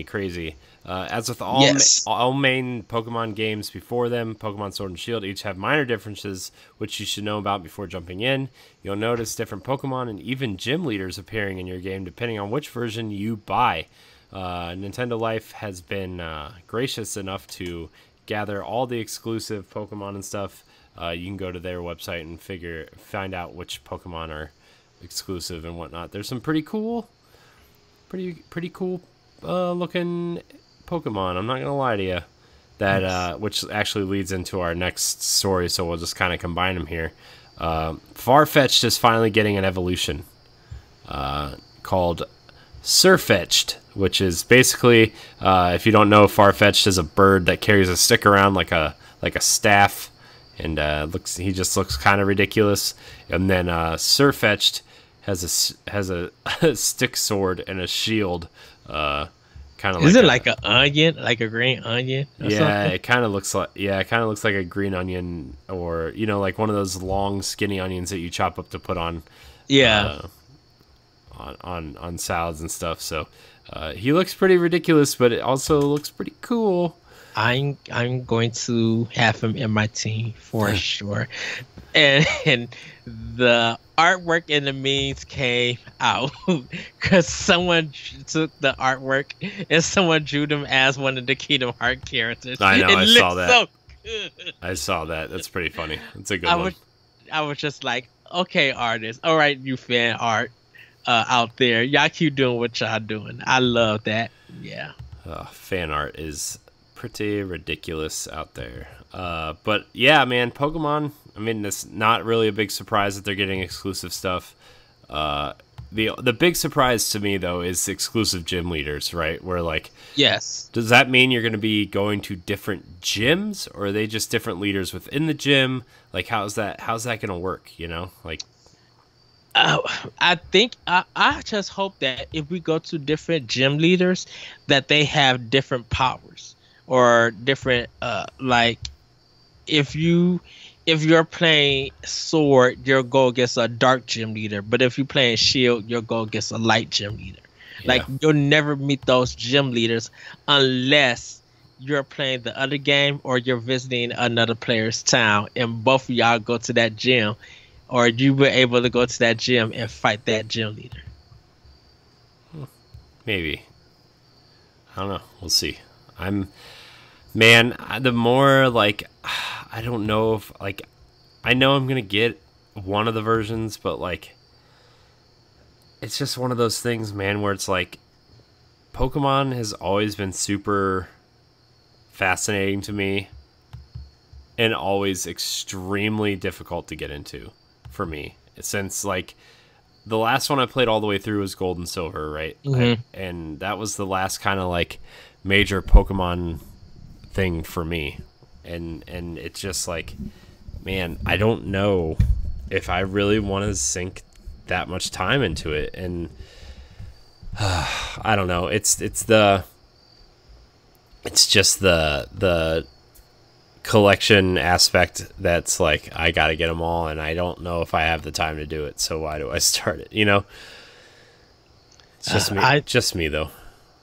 crazy. As with all main Pokemon games before them, Pokemon Sword and Shield each have minor differences, which you should know about before jumping in. You'll notice different Pokemon and even gym leaders appearing in your game depending on which version you buy. Nintendo Life has been gracious enough to gather all the exclusive Pokemon and stuff. You can go to their website and find out which Pokemon are exclusive and whatnot. There's some pretty cool looking Pokemon. I'm not gonna lie to you. That which actually leads into our next story, so we'll just kind of combine them here. Farfetch'd is finally getting an evolution called Sirfetch'd, which is basically, if you don't know, Farfetch'd is a bird that carries a stick around like a staff, and he just looks kind of ridiculous. And then Sirfetch'd has a stick sword and a shield. Kind of is it like an onion, like a green onion? Yeah, it kind of looks like a green onion, or like one of those long skinny onions that you chop up to put on on salads and stuff. So he looks pretty ridiculous, but it also looks pretty cool. I'm going to have him in my team for sure. And the artwork and the memes came out because someone took the artwork and someone drew them as one of the Kingdom Hearts characters. I know, I saw that. So good. I saw that. That's pretty funny. It's a good one. I was just like, okay, artists, all right, you fan art out there, y'all keep doing what y'all doing. I love that. Yeah. Fan art is pretty ridiculous out there. But yeah, man, Pokemon, I mean, it's not really a big surprise that they're getting exclusive stuff. The big surprise to me, though, is exclusive gym leaders, right? Where, like, yes, does that mean you're going to be going to different gyms, or are they just different leaders within the gym? Like, how's that going to work, like... I think I just hope that if we go to different gym leaders, that they have different powers or different like if you're playing sword, your goal gets a dark gym leader, but if you're playing shield, your goal gets a light gym leader. Yeah. Like you'll never meet those gym leaders unless you're playing the other game or you're visiting another player's town and both of y'all go to that gym. Or you were able to go to that gym and fight that gym leader. Maybe. I don't know. We'll see. The more, like, I don't know if, like, I know I'm going to get one of the versions, but, like, it's just one of those things, man, where it's like, Pokemon has always been super fascinating to me and always extremely difficult to get into. For me, since like the last one I played all the way through was Gold and Silver, right? Mm-hmm. And that was the last kind of like major Pokemon thing for me. and it's just like, man, I don't know if I really want to sink that much time into it. And I don't know. It's just the collection aspect that's like, I got to get them all, and I don't know if I have the time to do it. So why do I start it? You know, it's just me. Just me though.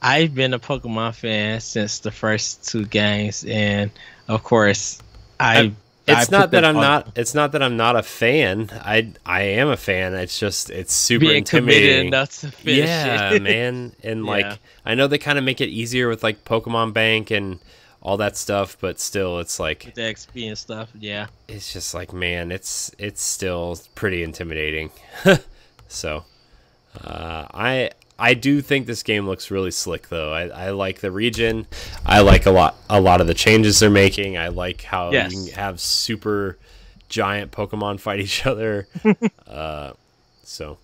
I've been a Pokemon fan since the first 2 games, and of course, It's not that I'm not a fan. I am a fan. It's just it's super being intimidating. Committed enough to finish Yeah, it. man. And like, I know they kind of make it easier with like Pokemon Bank and all that stuff, but still, it's like with the XP and stuff. Yeah, it's just like, man, it's still pretty intimidating. So, I do think this game looks really slick, though. I like the region. I like a lot of the changes they're making. I like how you can have super giant Pokemon fight each other. So,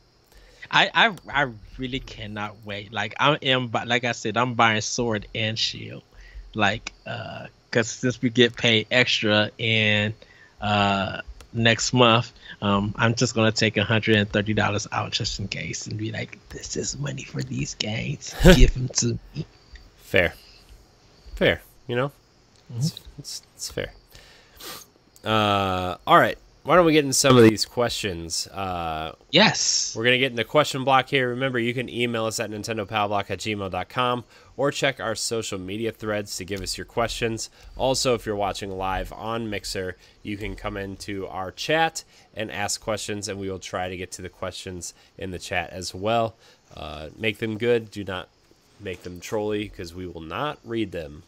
I really cannot wait. Like like I said, I'm buying Sword and Shield, like because since we get paid extra in next month, I'm just gonna take $130 out just in case and be like, this is money for these games. Give them to me. Fair. You know, it's fair. All right. Why don't we get into some of these questions? Yes. We're going to get in the question block here. Remember, you can email us at nintendopowblock@gmail.com or check our social media threads to give us your questions. Also, if you're watching live on Mixer, you can come into our chat and ask questions, and we will try to get to the questions in the chat as well. Make them good. Do not make them trolly, because we will not read them.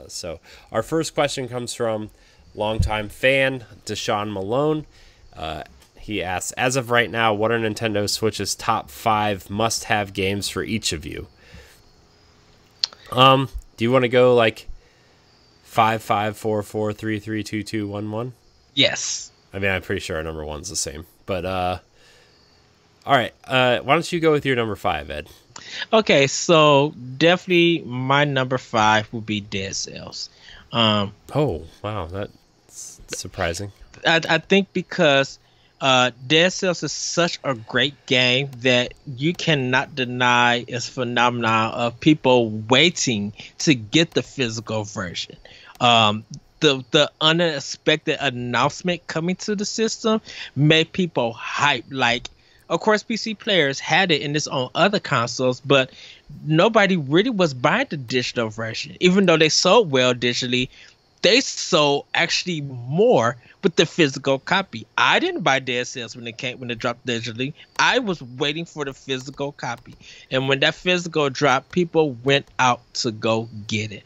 So our first question comes from longtime fan Deshaun Malone. He asks, as of right now, what are Nintendo Switch's top 5 must-have games for each of you? Do you want to go like 5, 5, 4, 4, 3, 3, 2, 2, 1, 1? Yes. I mean, I'm pretty sure our number 1's the same. But all right. Why don't you go with your number 5, Ed? Okay, so definitely my number 5 would be Dead Cells. Oh wow, that's surprising. I think because Dead Cells is such a great game that you cannot deny its phenomenon of people waiting to get the physical version. The unexpected announcement coming to the system made people hype. Like, of course, PC players had it in its own other consoles, but nobody really was buying the digital version. Even though they sold well digitally, they sold actually more with the physical copy. I didn't buy Dead Cells when it dropped digitally. I was waiting for the physical copy, and when that physical dropped, people went out to go get it.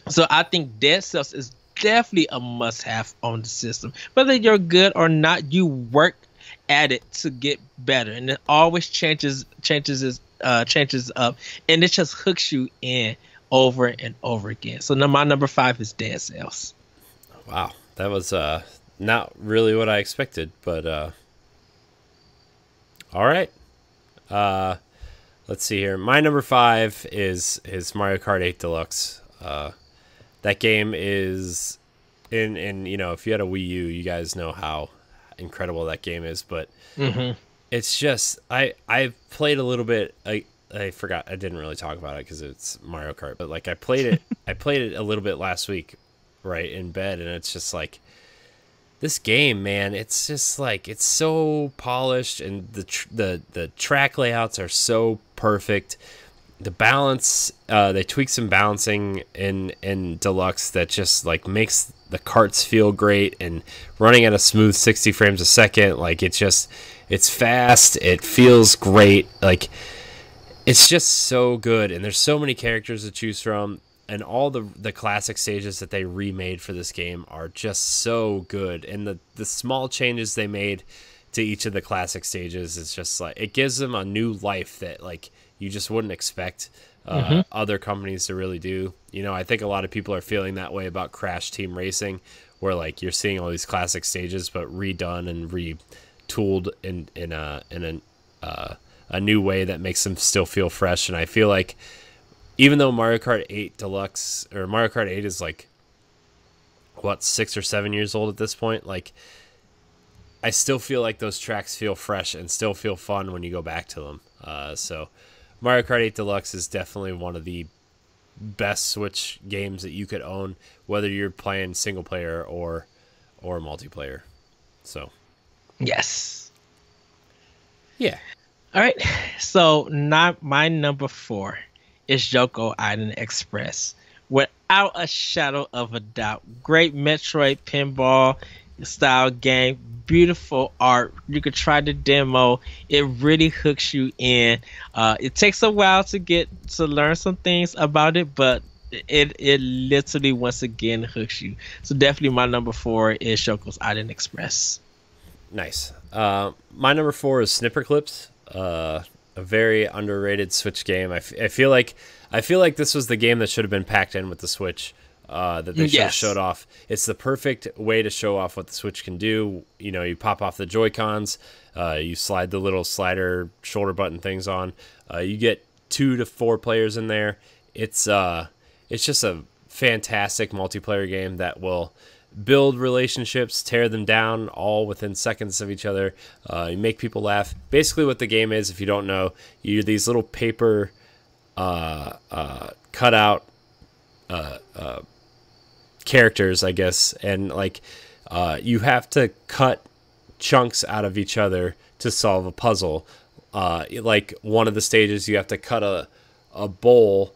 So I think Dead Cells is definitely a must-have on the system. Whether you're good or not, you work at it to get better, and it always changes up, and it just hooks you in over and over again. So my number 5 is Dead Cells. Wow, that was not really what I expected, but all right. Let's see here. My number 5 is Mario Kart 8 Deluxe. That game is in you know, if you had a Wii U, you guys know how incredible that game is, but it's just I played a little bit. I forgot, I didn't really talk about it because it's Mario Kart, but like I played it a little bit last week, right, in bed, and it's just like, this game, man, it's just like, it's so polished, and the track layouts are so perfect. The balance, they tweak some balancing in Deluxe that just like makes the karts feel great, and running at a smooth 60 frames a second. Like, it's fast. It feels great. Like, it's just so good. And there's so many characters to choose from, and all the classic stages that they remade for this game are just so good. And the small changes they made to each of the classic stages is just like, it gives them a new life that like you just wouldn't expect other companies to really do. You know, I think a lot of people are feeling that way about Crash Team Racing, where like you're seeing all these classic stages but redone and retooled in a new way that makes them still feel fresh. And I feel like even though Mario Kart 8 Deluxe or Mario Kart 8 is like what, 6 or 7 years old at this point. Like, I still feel like those tracks feel fresh and still feel fun when you go back to them. So Mario Kart 8 Deluxe is definitely one of the best Switch games that you could own, whether you're playing single player or multiplayer. So Yes. yeah. All right. So not my number 4 is Yoko Island Express. Without a shadow of a doubt. Great Metroid pinball style game. Beautiful art. You could try the demo. It really hooks you in. It takes a while to learn some things about it, but it literally once again hooks you. So definitely my number 4 is Yoko's Island Express. Nice. My number 4 is Snipper Clips. A very underrated Switch game. I feel like this was the game that should have been packed in with the Switch. That they should have showed off. It's the perfect way to show off what the Switch can do. You know, you pop off the Joy-Cons, you slide the little slider shoulder button things on. You get 2 to 4 players in there. It's just a fantastic multiplayer game that will build relationships, tear them down, all within seconds of each other. You make people laugh. Basically, what the game is, if you don't know, you're these little paper cutout characters, I guess, and like you have to cut chunks out of each other to solve a puzzle. Like one of the stages, you have to cut a bowl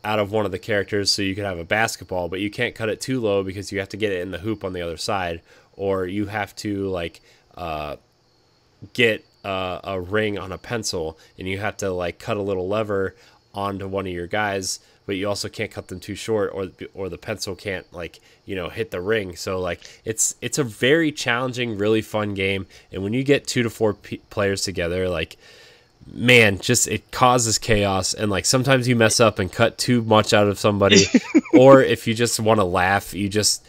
out of one of the characters so you can have a basketball, but you can't cut it too low because you have to get it in the hoop on the other side, or you have to like get a ring on a pencil, and you have to like cut a little lever onto one of your guys, but you also can't cut them too short, or the pencil can't, like, you know, hit the ring. So like it's a very challenging, really fun game, and when you get 2 to 4 players together, like, man, just it causes chaos. And like sometimes you mess up and cut too much out of somebody, or if you just want to laugh, you just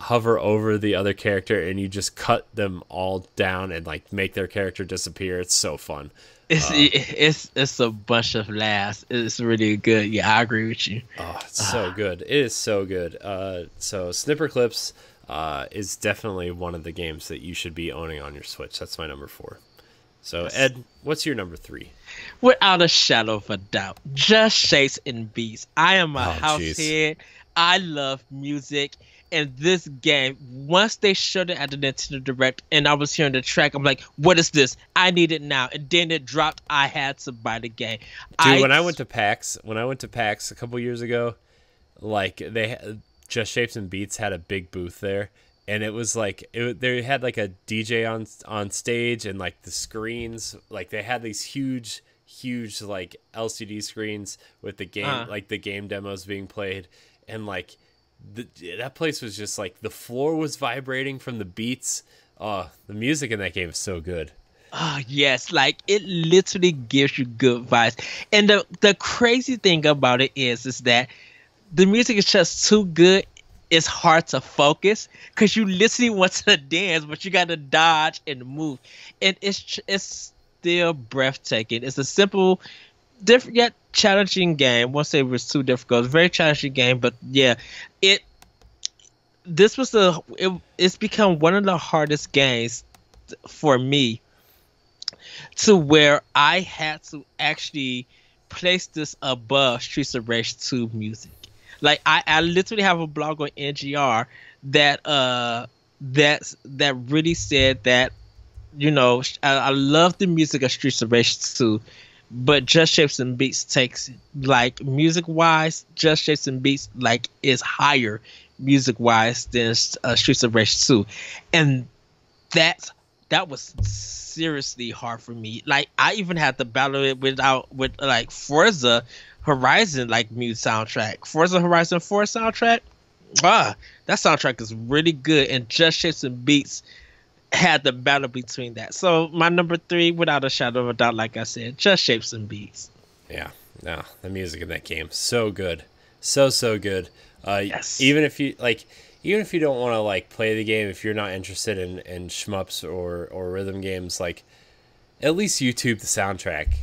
hover over the other character and you just cut them all down and like make their character disappear. It's so fun. It's a bunch of laughs. It's really good. Yeah, I agree with you. Oh, it's so good. It is so good. So Snipper Clips is definitely one of the games that you should be owning on your Switch. That's my number 4. So Ed, what's your number 3? Without a shadow of a doubt, Just Shapes and Beats. I am a house head. I love music. And this game, once they showed it at the Nintendo Direct and I was hearing the track, I'm like, what is this? I need it now. And then it dropped. I had to buy the game. Dude, when I went to PAX a couple years ago, like Just Shapes and Beats had a big booth there. And it was like, they had like a DJ on stage, and like the screens, like they had these huge like LCD screens with the game, like the game demos being played. And like, that place was just like, the floor was vibrating from the beats. The music in that game is so good. Oh yes, like it literally gives you good vibes. And the crazy thing about it is that the music is just too good. It's hard to focus because you literally want to dance, but you got to dodge and move. And it's still breathtaking. It's a simple, different yet challenging game. I won't say it was too difficult. It's a very challenging game, but yeah, it's become one of the hardest games for me, to where I had to actually place this above Streets of Rage 2 music. Like I literally have a blog on NGR that really said that, you know, I love the music of Streets of Rage 2, but Just Shapes and Beats takes, like, music wise, Just Shapes and Beats like is higher music wise than Streets of Rage 2, and that was seriously hard for me. Like I even had to battle it with like Forza Horizon like music soundtrack. Forza Horizon 4 soundtrack. That soundtrack is really good, and Just Shapes and Beats had the battle between that. So my number 3, without a shadow of a doubt, like I said, Just Shapes and Beats. Yeah, no, the music in that game, so good, so good. Yes. Even if you don't want to like play the game, if you're not interested in shmups or rhythm games, like at least YouTube the soundtrack,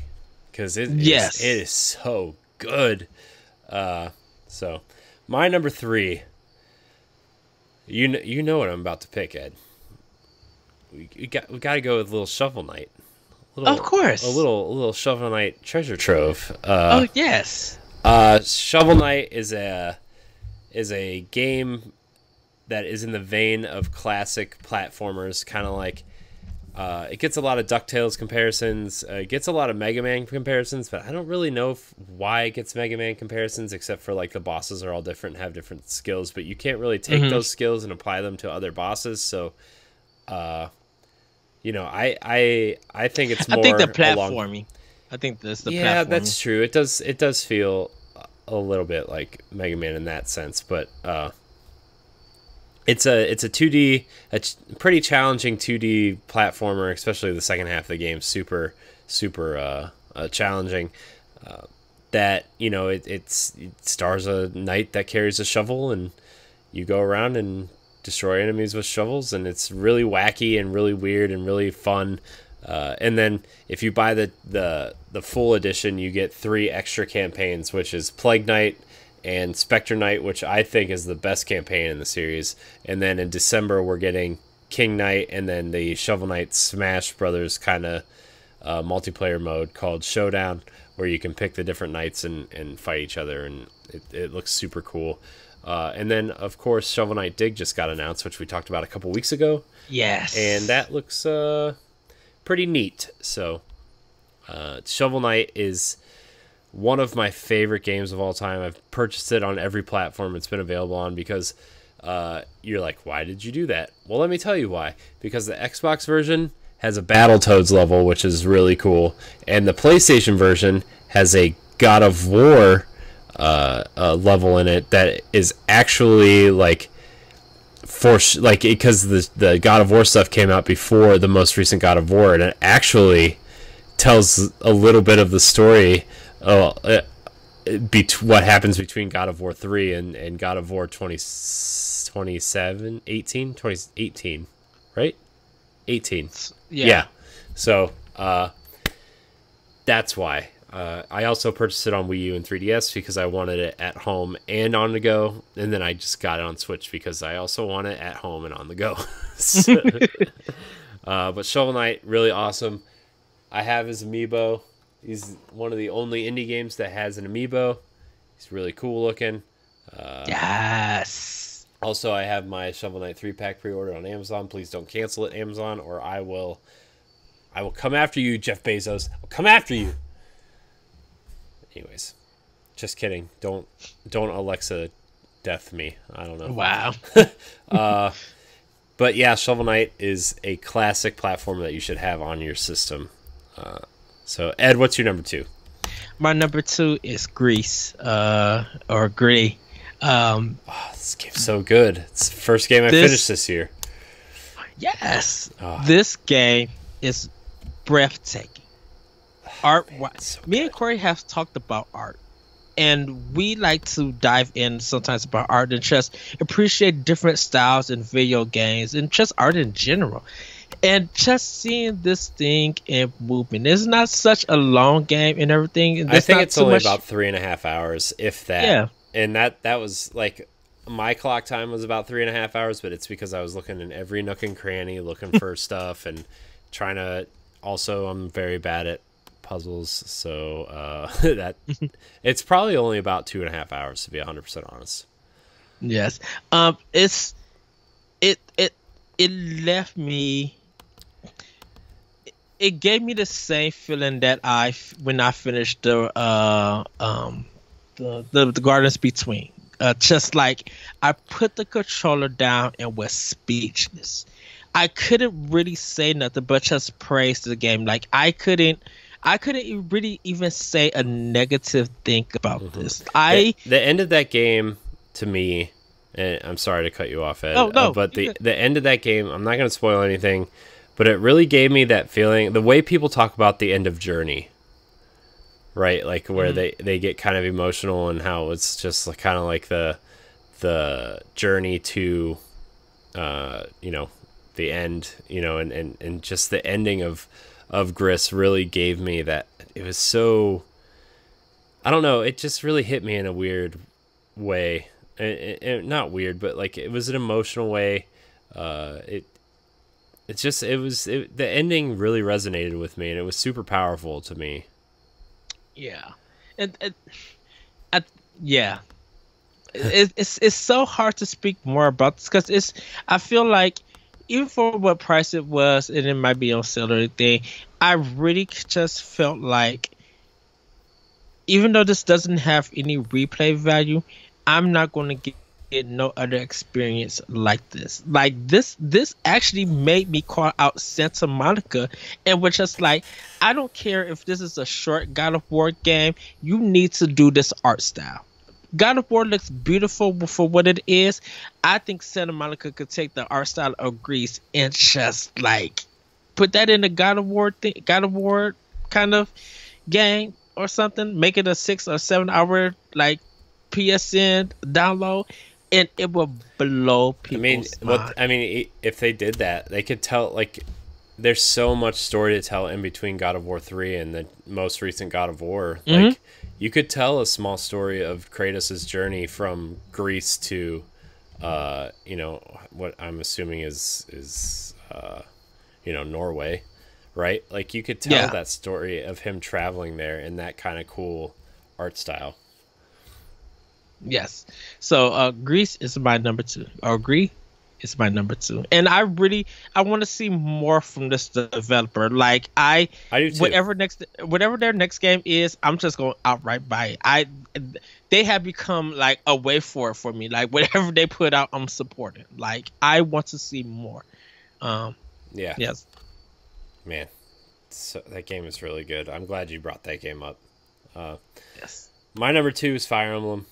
because it is so good. So my number 3, You know what I'm about to pick, Ed. We got to go with a little Shovel Knight. Of course. A little Shovel Knight treasure trove. Oh yes. Shovel Knight is a game that is in the vein of classic platformers, kind of like it gets a lot of DuckTales comparisons, it gets a lot of Mega Man comparisons, but I don't really know why it gets Mega Man comparisons, except for like the bosses are all different and have different skills, but you can't really take those skills and apply them to other bosses. So, you know, I think it's more. I think the platforming. I think that's the yeah, platforming. that's true. It does feel a little bit like Mega Man in that sense, but it's a 2D, a pretty challenging 2D platformer, especially the second half of the game. Super challenging. That, you know, it stars a knight that carries a shovel, and you go around and destroy enemies with shovels, and it's really wacky and really weird and really fun. And then if you buy the full edition, you get 3 extra campaigns, which is Plague Knight and Spectre Knight, which I think is the best campaign in the series. And then in December, we're getting King Knight, and then the Shovel Knight Smash Brothers kind of multiplayer mode called Showdown, where you can pick the different knights and fight each other, and it looks super cool. And then, of course, Shovel Knight Dig just got announced, which we talked about a couple weeks ago. Yes. And that looks pretty neat. So, Shovel Knight is one of my favorite games of all time. I've purchased it on every platform it's been available on, because you're like, why did you do that? Well, let me tell you why. Because the Xbox version has a Battletoads level, which is really cool, and the PlayStation version has a God of War level in it that is actually like because the God of War stuff came out before the most recent God of War, and it actually tells a little bit of the story what happens between God of War 3 and God of War 2018, right? 18. Yeah. So that's why. I also purchased it on Wii U and 3DS because I wanted it at home and on the go, and then I just got it on Switch because I also want it at home and on the go. But Shovel Knight, really awesome. I have his amiibo. He's one of the only indie games that has an amiibo. He's really cool looking. Yes. Also, I have my Shovel Knight 3-pack pre-ordered on Amazon. Please don't cancel it, Amazon, or I will come after you, Jeff Bezos. I'll come after you. Anyways, just kidding. Don't Alexa death me. I don't know. Wow. But yeah, Shovel Knight is a classic platform that you should have on your system. So Ed, what's your number 2? My number 2 is Grease, or Gritty. This game's so good. It's the first game I finished this year. Yes. This game is breathtaking. Art. So me and Corey have talked about art, and we like to dive in sometimes about art and just appreciate different styles in video games and just art in general. And just seeing this thing in movement, it's not such a long game and everything. I think it's only about 3.5 hours, if that. Yeah. And that was like, my clock time was about 3.5 hours, but it's because I was looking in every nook and cranny, looking for stuff and trying to. Also, I'm very bad at puzzles, so that it's probably only about 2.5 hours, to be 100% honest. Yes. It left me. It gave me the same feeling that when I finished the Gardens Between. Just like I put the controller down and was speechless. I couldn't really say nothing but just praise the game. Like I couldn't really even say a negative thing about this. The end of that game to me, and I'm sorry to cut you off, Ed. No, but the end of that game, I'm not going to spoil anything, but it really gave me that feeling. The way people talk about the end of Journey, right? Like where they get kind of emotional, and how it's just like, kind of like the journey to, the end, and just the ending of Gris really gave me that. It was so, I don't know, it just really hit me in a weird way. not weird, but like it was an emotional way. The ending really resonated with me, and it was super powerful to me. Yeah, yeah. It's so hard to speak more about this because I feel like even for what price it was, and it might be on sale or anything, I really just felt like even though this doesn't have any replay value, I'm not going to get no other experience like this. Like this actually made me call out Santa Monica and was just like, I don't care if this is a short God of War game, you need to do this art style. God of War looks beautiful for what it is. I think Santa Monica could take the art style of Greece and just like put that in the God of War kind of game or something. Make it a 6 or 7 hour like PSN download, and it will blow people's mind. If they did that, they could tell like there's so much story to tell in between God of War 3 and the most recent God of War. Mm-hmm. Like you could tell a small story of Kratos' journey from Greece to, what I'm assuming is Norway, right? Like you could tell that story of him traveling there in that kind of cool art style. Yes. So Greece is my number 2. Or Greece is my number 2. And I want to see more from this developer. Like I do too. Whatever their next game is, I'm just going to outright buy it. They have become like a way for me. Like whatever they put out, I'm supporting. Like I want to see more. Yeah. Yes. Man, so that game is really good. I'm glad you brought that game up. Yes. My number 2 is Fire Emblem.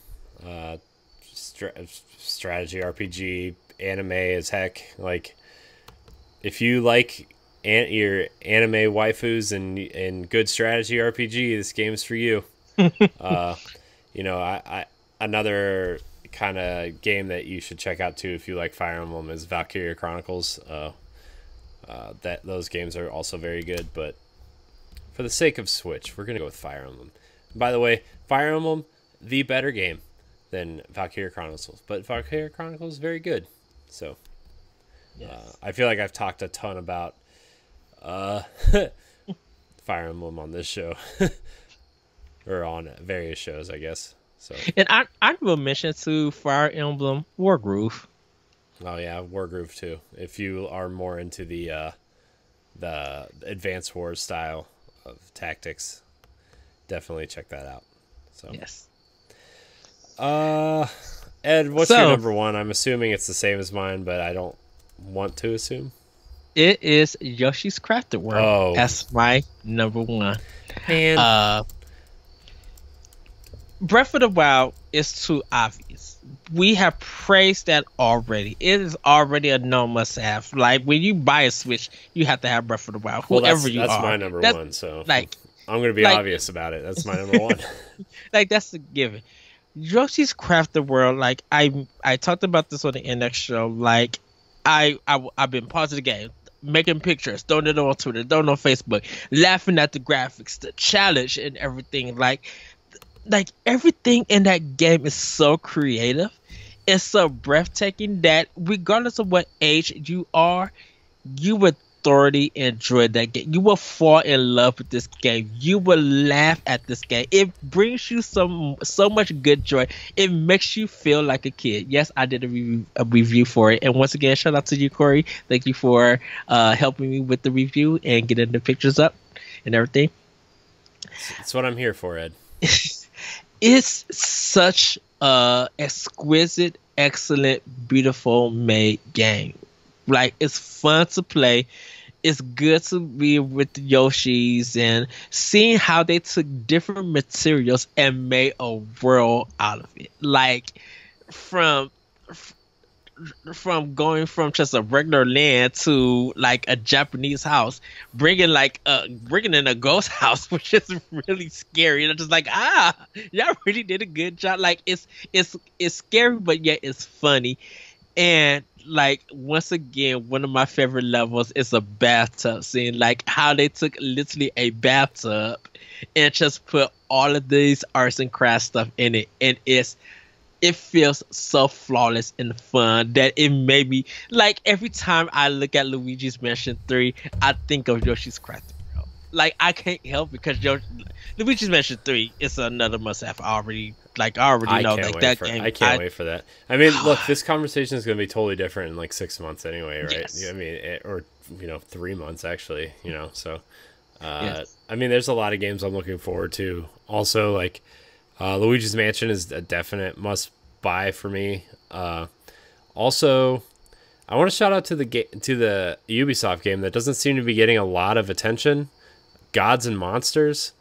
Strategy RPG, anime as heck. Like, if you like your anime waifus and good strategy RPG, this game is for you. Another kind of game that you should check out too if you like Fire Emblem is Valkyria Chronicles. Those games are also very good, but for the sake of Switch, we're gonna go with Fire Emblem. By the way, Fire Emblem, the better game than Valkyria Chronicles, but Valkyria Chronicles is very good. So, yes. I feel like I've talked a ton about Fire Emblem on this show, or on various shows, I guess. So, and I will mention to Fire Emblem Wargroove. Oh yeah, Wargroove too. If you are more into the Advance Wars style of tactics, definitely check that out. So yes. Ed, what's your number 1? I'm assuming it's the same as mine, but I don't want to assume. It is Yoshi's Crafted World. Oh. That's my number 1. Man. Breath of the Wild is too obvious. We have praised that already. It is already a no must have. Like when you buy a Switch, you have to have Breath of the Wild. Whoever you are. That's my number 1, so like I'm gonna be obvious about it. That's my number 1. Like that's a given. Yoshi's Crafted World, like I talked about this on the Index show. Like I've been pausing the game, making pictures, throwing it on Twitter, throwing it on Facebook, laughing at the graphics, the challenge, and everything. Like everything in that game is so creative. It's so breathtaking that regardless of what age you are, you would thoroughly enjoy that game. You will fall in love with this game. You will laugh at this game. It brings you so much good joy. It makes you feel like a kid. Yes, I did a review for it. And once again, shout out to you, Corey. Thank you for helping me with the review and getting the pictures up and everything. That's what I'm here for, Ed. It's such a exquisite, excellent, beautiful made game. Like, it's fun to play. It's good to be with the Yoshis and seeing how they took different materials and made a world out of it. Like, from going from just a regular land to like a Japanese house, bringing in a ghost house, which is really scary. And I'm just like, y'all really did a good job. Like it's scary, but yet it's funny. And like once again, one of my favorite levels is a bathtub scene. Like how they took literally a bathtub and just put all of these arts and crafts stuff in it, and it's it feels so flawless and fun that it made me like every time I look at Luigi's Mansion 3, I think of Yoshi's Crafted World. Like I can't help because Luigi's Mansion 3 is another must-have. I already know like that game. I can't wait for that. I mean, look, this conversation is going to be totally different in like 6 months anyway, right? Yes. I mean, or 3 months actually. So. Yes. I mean, there's a lot of games I'm looking forward to. Also, like Luigi's Mansion is a definite must buy for me. Also, I want to shout out to the Ubisoft game that doesn't seem to be getting a lot of attention. Gods and Monsters.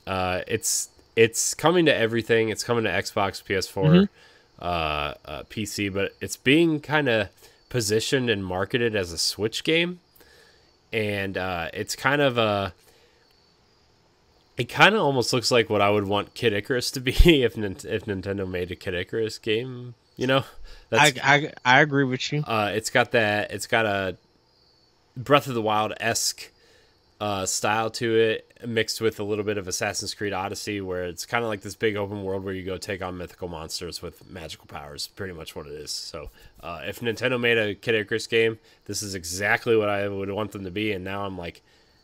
It's coming to everything. It's coming to Xbox, PS4, PC, but it's being kind of positioned and marketed as a Switch game, and it's kind of a. It kind of almost looks like what I would want Kid Icarus to be if Nintendo made a Kid Icarus game. I agree with you. It's got a Breath of the Wild-esque style to it, mixed with a little bit of Assassin's Creed Odyssey, where it's kind of like this big open world where you go take on mythical monsters with magical powers. Pretty much what it is. So if Nintendo made a Kid Icarus game, this is exactly what I would want them to be. And now I'm like,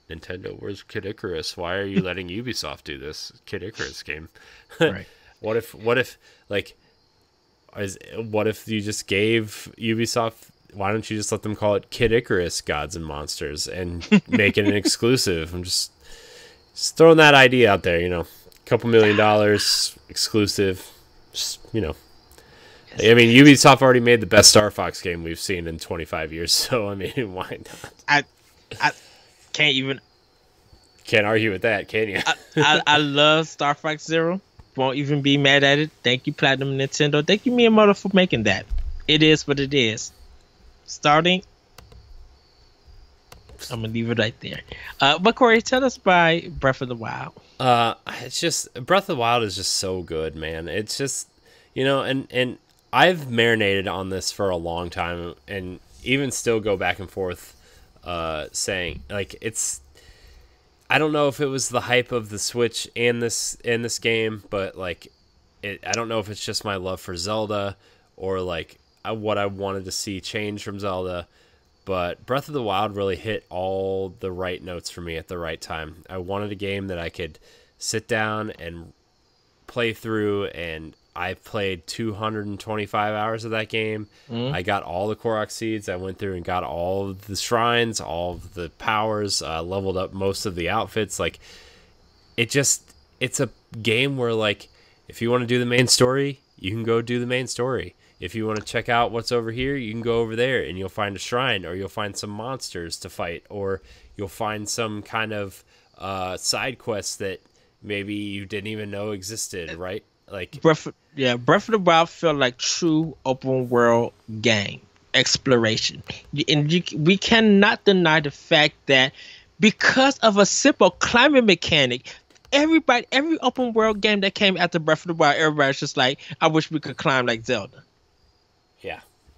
Nintendo, where's Kid Icarus? Why are you letting Ubisoft do this Kid Icarus game? Right. What if you just gave Ubisoft? Why don't you just let them call it Kid Icarus Gods and Monsters and make it an exclusive? I'm just throwing that idea out there. A couple $1 million exclusive. Just Yes. I mean, Ubisoft already made the best Star Fox game we've seen in 25 years. So I mean, why not? I can't argue with that, can you? I love Star Fox Zero. Won't even be mad at it. Thank you, Platinum Nintendo. Thank you, Miyamoto, for making that. It is what it is. Starting, I'm gonna leave it right there. But Corey, tell us by Breath of the Wild. It's just Breath of the Wild is just so good, man. It's just and I've marinated on this for a long time, and even still go back and forth, saying like I don't know if it was the hype of the Switch and this game, but like I don't know if it's just my love for Zelda or like what I wanted to see change from Zelda, but Breath of the Wild really hit all the right notes for me at the right time. I wanted a game that I could sit down and play through, and I played 225 hours of that game. I got all the Korok seeds. I went through and got all of the shrines, all of the powers, leveled up most of the outfits. Like, it's a game where, like, if you want to do the main story, you can go do the main story. If you want to check out what's over here, you can go over there and you'll find a shrine, or you'll find some monsters to fight, or you'll find some kind of side quests that maybe you didn't even know existed, right? Like Breath of the Wild felt like true open world game exploration, and we cannot deny the fact that because of a simple climbing mechanic, every open world game that came after Breath of the Wild, everybody's just like, I wish we could climb like Zelda.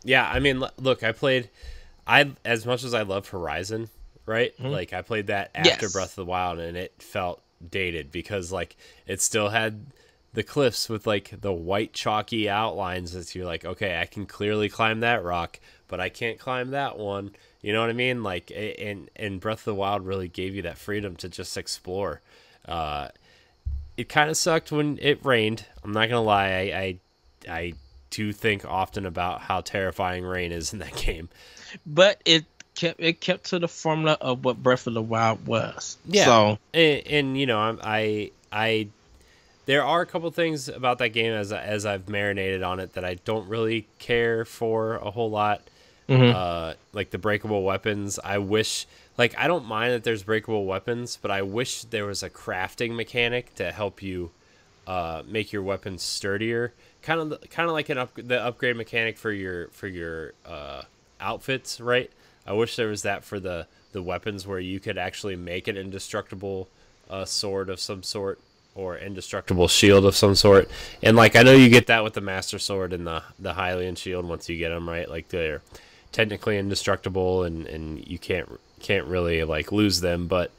Yeah. I mean, look, as much as I love Horizon, right? Like I played that after Breath of the Wild, and it felt dated because like it still had the cliffs with like the white chalky outlines that you're like, okay, I can clearly climb that rock, but I can't climb that one. You know what I mean? Like, and Breath of the Wild really gave you that freedom to just explore. It kind of sucked when it rained. I'm not gonna lie. I do think often about how terrifying rain is in that game, but it kept to the formula of what Breath of the Wild was. Yeah. So, and I there are a couple things about that game as I've marinated on it that I don't really care for a whole lot. Like the breakable weapons. I wish, like, I don't mind that there's breakable weapons, but I wish there was a crafting mechanic to help you make your weapons sturdier. Kind of like the upgrade mechanic for your outfits, right? I wish there was that for the weapons, where you could actually make an indestructible sword of some sort, or indestructible shield of some sort. And like I know you get that with the Master Sword and the Hylian shield once you get them, right? Like they're technically indestructible, and you can't really like lose them. But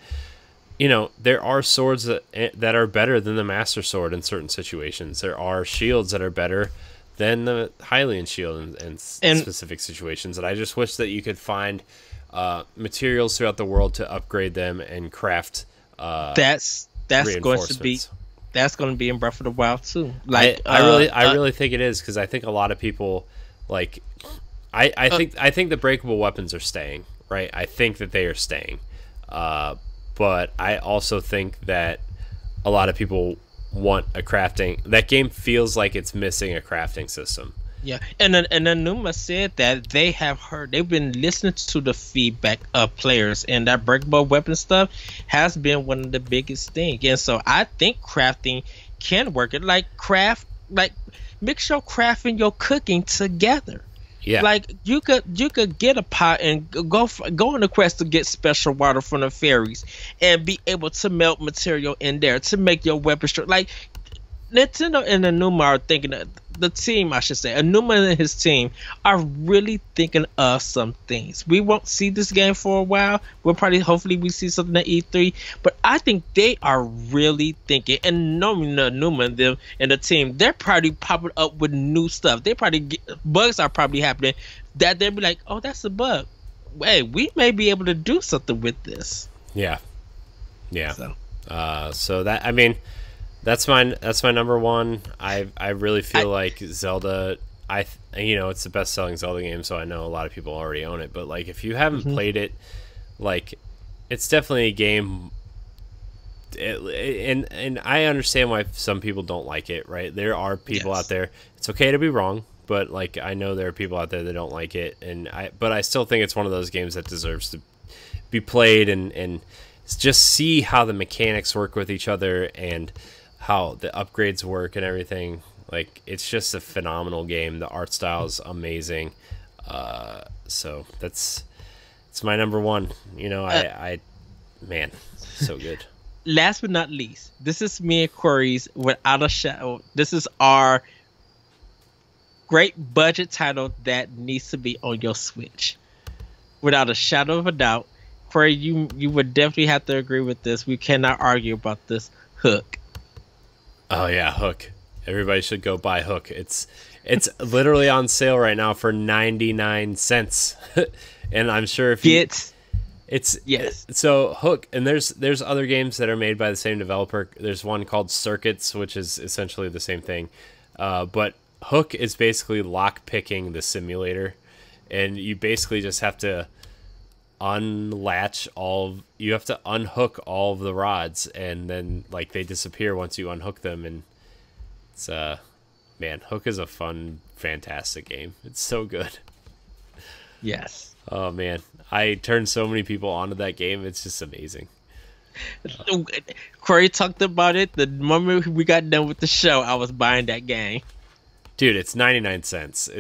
there are swords that are better than the Master Sword in certain situations. There are shields that are better than the Hylian shield in specific situations. And I just wish that you could find materials throughout the world to upgrade them and craft. That's going to be in Breath of the Wild too. Like I really think it is, because I think a lot of people like. I think the breakable weapons are staying, right? I think that they are staying, but I also think that a lot of people want a crafting. That game feels like it's missing a crafting system. Yeah, and then Numa said that they've been listening to the feedback of players, and that breakable weapon stuff has been one of the biggest things. And so I think crafting can work. It like mix your craft and your cooking together. Yeah, like you could get a pot and go on a quest to get special water from the fairies and be able to melt material in there to make your weapon strong. Like Nintendo and Anuma are thinking, the team, I should say, Anuma and his team are really thinking of some things. We won't see this game for a while. Hopefully we see something at E3, but I think they are really thinking, and knowing Anuma and them and the team, they're probably popping up with new stuff. Bugs are probably happening that they'll be like, oh, that's a bug. Hey, we may be able to do something with this. Yeah. So that, I mean, that's my number one. I really feel like Zelda. It's the best selling Zelda game, so I know a lot of people already own it. But like, if you haven't played it, like, it's definitely a game. And I understand why some people don't like it. Right? There are people out there. It's okay to be wrong, but like, I know there are people out there that don't like it, but I still think it's one of those games that deserves to be played and just see how the mechanics work with each other and how the upgrades work and everything. Like, it's just a phenomenal game. The art style is amazing. So it's my number one. Man, so good. Last but not least, this is me and Corey's without a shadow. This is our great budget title that needs to be on your Switch, without a shadow of a doubt. Corey, you would definitely have to agree with this. We cannot argue about this. Hook. Oh yeah, Hook. Everybody should go buy Hook. It's literally on sale right now for 99 cents. And I'm sure if so Hook, and there's other games that are made by the same developer. There's one called Circuits, which is essentially the same thing. But Hook is basically lock picking the simulator, and you basically just have to unhook all of the rods, and then like they disappear once you unhook them. And it's man, Hook is a fun, fantastic game. It's so good. Yes. Oh man, I turned so many people onto that game. It's just amazing. Corey talked about it the moment we got done with the show. I was buying that game. Dude, it's 99 cents.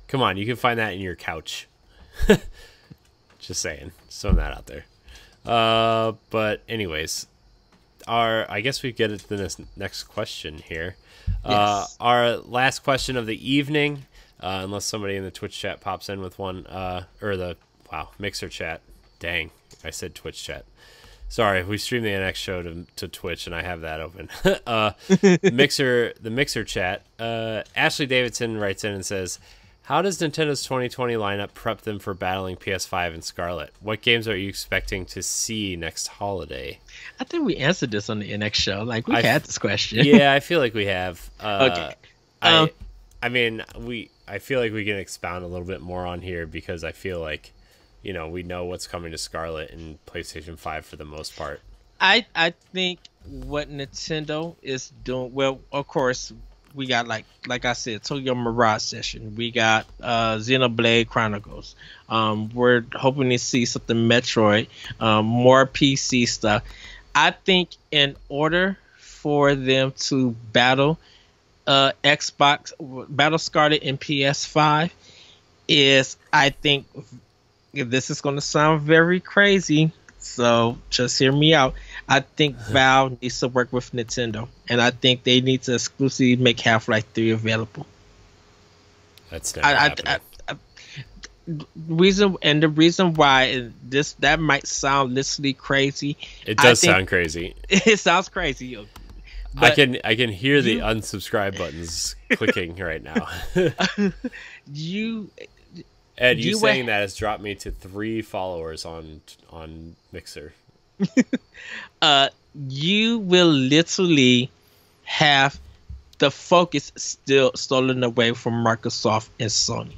Come on, you can find that in your couch. Just saying, just throwing that out there. But anyways, I guess we get to the next question here. Yes. Our last question of the evening, unless somebody in the Twitch chat pops in with one, Mixer chat. Dang, I said Twitch chat. Sorry, we stream the NX show to Twitch, and I have that open. The Mixer chat. Ashley Davidson writes in and says, how does Nintendo's 2020 lineup prep them for battling PS5 and Scarlet? What games are you expecting to see next holiday? I think we answered this on the NX show. Like, we've had this question. Yeah, I feel like we have. Okay. I feel like we can expound a little bit more on here, because I feel like, we know what's coming to Scarlet and PlayStation 5 for the most part. I think what Nintendo is doing, well, of course, we got like I said, Tokyo Mirage Session. We got Xenoblade Chronicles. We're hoping to see something Metroid, more PC stuff. I think in order for them to battle battle Scarlet and PS5, I think, this is going to sound very crazy, so just hear me out. I think Valve needs to work with Nintendo, and I think they need to exclusively make Half-Life 3 available. That's never happening. The reason why that might sound literally crazy. It does sound crazy. It sounds crazy. I can hear the unsubscribe buttons clicking right now. Ed, you saying that has dropped me to 3 followers on Mixer. You will literally have the focus still stolen away from Microsoft and Sony.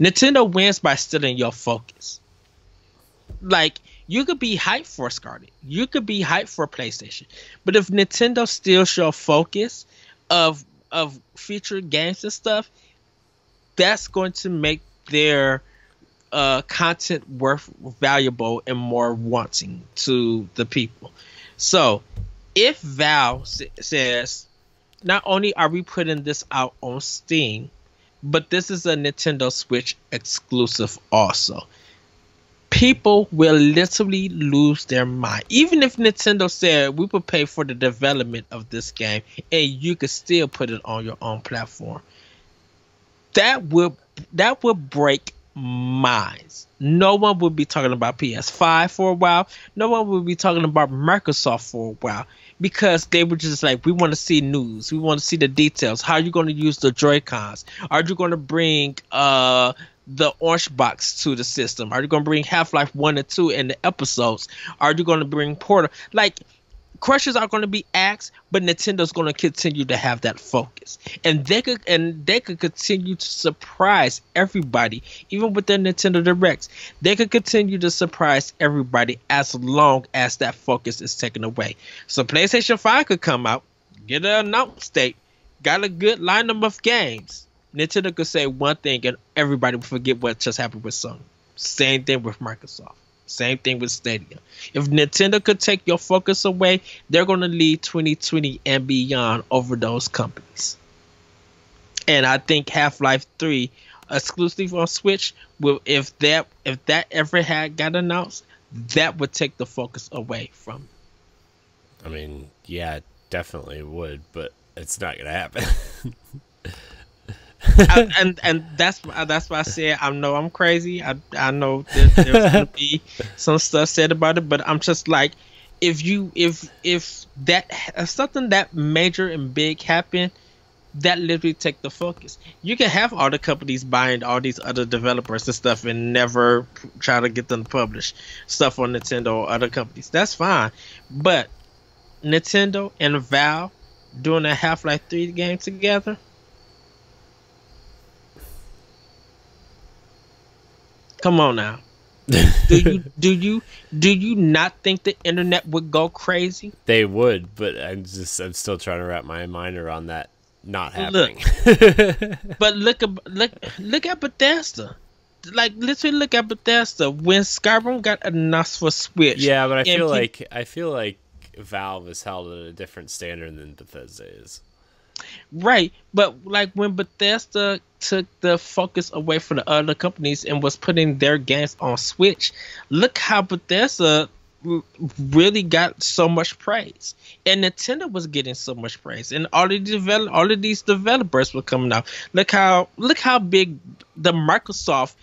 Nintendo wins by stealing your focus. Like, you could be hyped for Scarlet, you could be hyped for PlayStation, but if Nintendo steals your focus of featured games and stuff, that's going to make their content worth valuable and more wanting to the people. So if Valve says, not only are we putting this out on Steam, but this is a Nintendo Switch exclusive also, people will literally lose their mind. Even if Nintendo said we would pay for the development of this game and you could still put it on your own platform, that would break minds. No one would be talking about PS5 for a while. No one would be talking about Microsoft for a while, because they were just like, we want to see news. We want to see the details. How are you going to use the Joy-Cons? Are you going to bring the orange box to the system? Are you going to bring Half-Life 1 and 2 in the episodes? Are you going to bring Portal? Like, questions are going to be asked, but Nintendo's going to continue to have that focus, and they could continue to surprise everybody, even with their Nintendo Directs. They could continue to surprise everybody as long as that focus is taken away. So PlayStation 5 could come out, get an announced date, got a good lineup of games. Nintendo could say one thing and everybody would forget what just happened with Sony. Same thing with Microsoft. Same thing with Stadia. If Nintendo could take your focus away, they're going to lead 2020 and beyond over those companies. And I think Half-Life 3 exclusive on Switch, if that ever got announced, that would take the focus away from it. I mean, yeah, it definitely would, but it's not going to happen. and that's why I said I know I'm crazy. I know there's gonna be some stuff said about it, but I'm just like, if something that major and big happened, that literally take the focus. You can have all the companies buying all these other developers and stuff and never try to get them to publish stuff on Nintendo or other companies. That's fine, but Nintendo and Valve doing a Half-Life 3 game together. Come on now. Do you not think the internet would go crazy? They would, but I'm still trying to wrap my mind around that not happening. But look at Bethesda. Like, literally look at Bethesda when Skyrim got announced for Switch. Yeah, but I feel like Valve is held at a different standard than Bethesda is. Right, but like when Bethesda took the focus away from the other companies and was putting their games on Switch, look how Bethesda really got so much praise, and Nintendo was getting so much praise, and all of these developers were coming out. Look how big the Microsoft,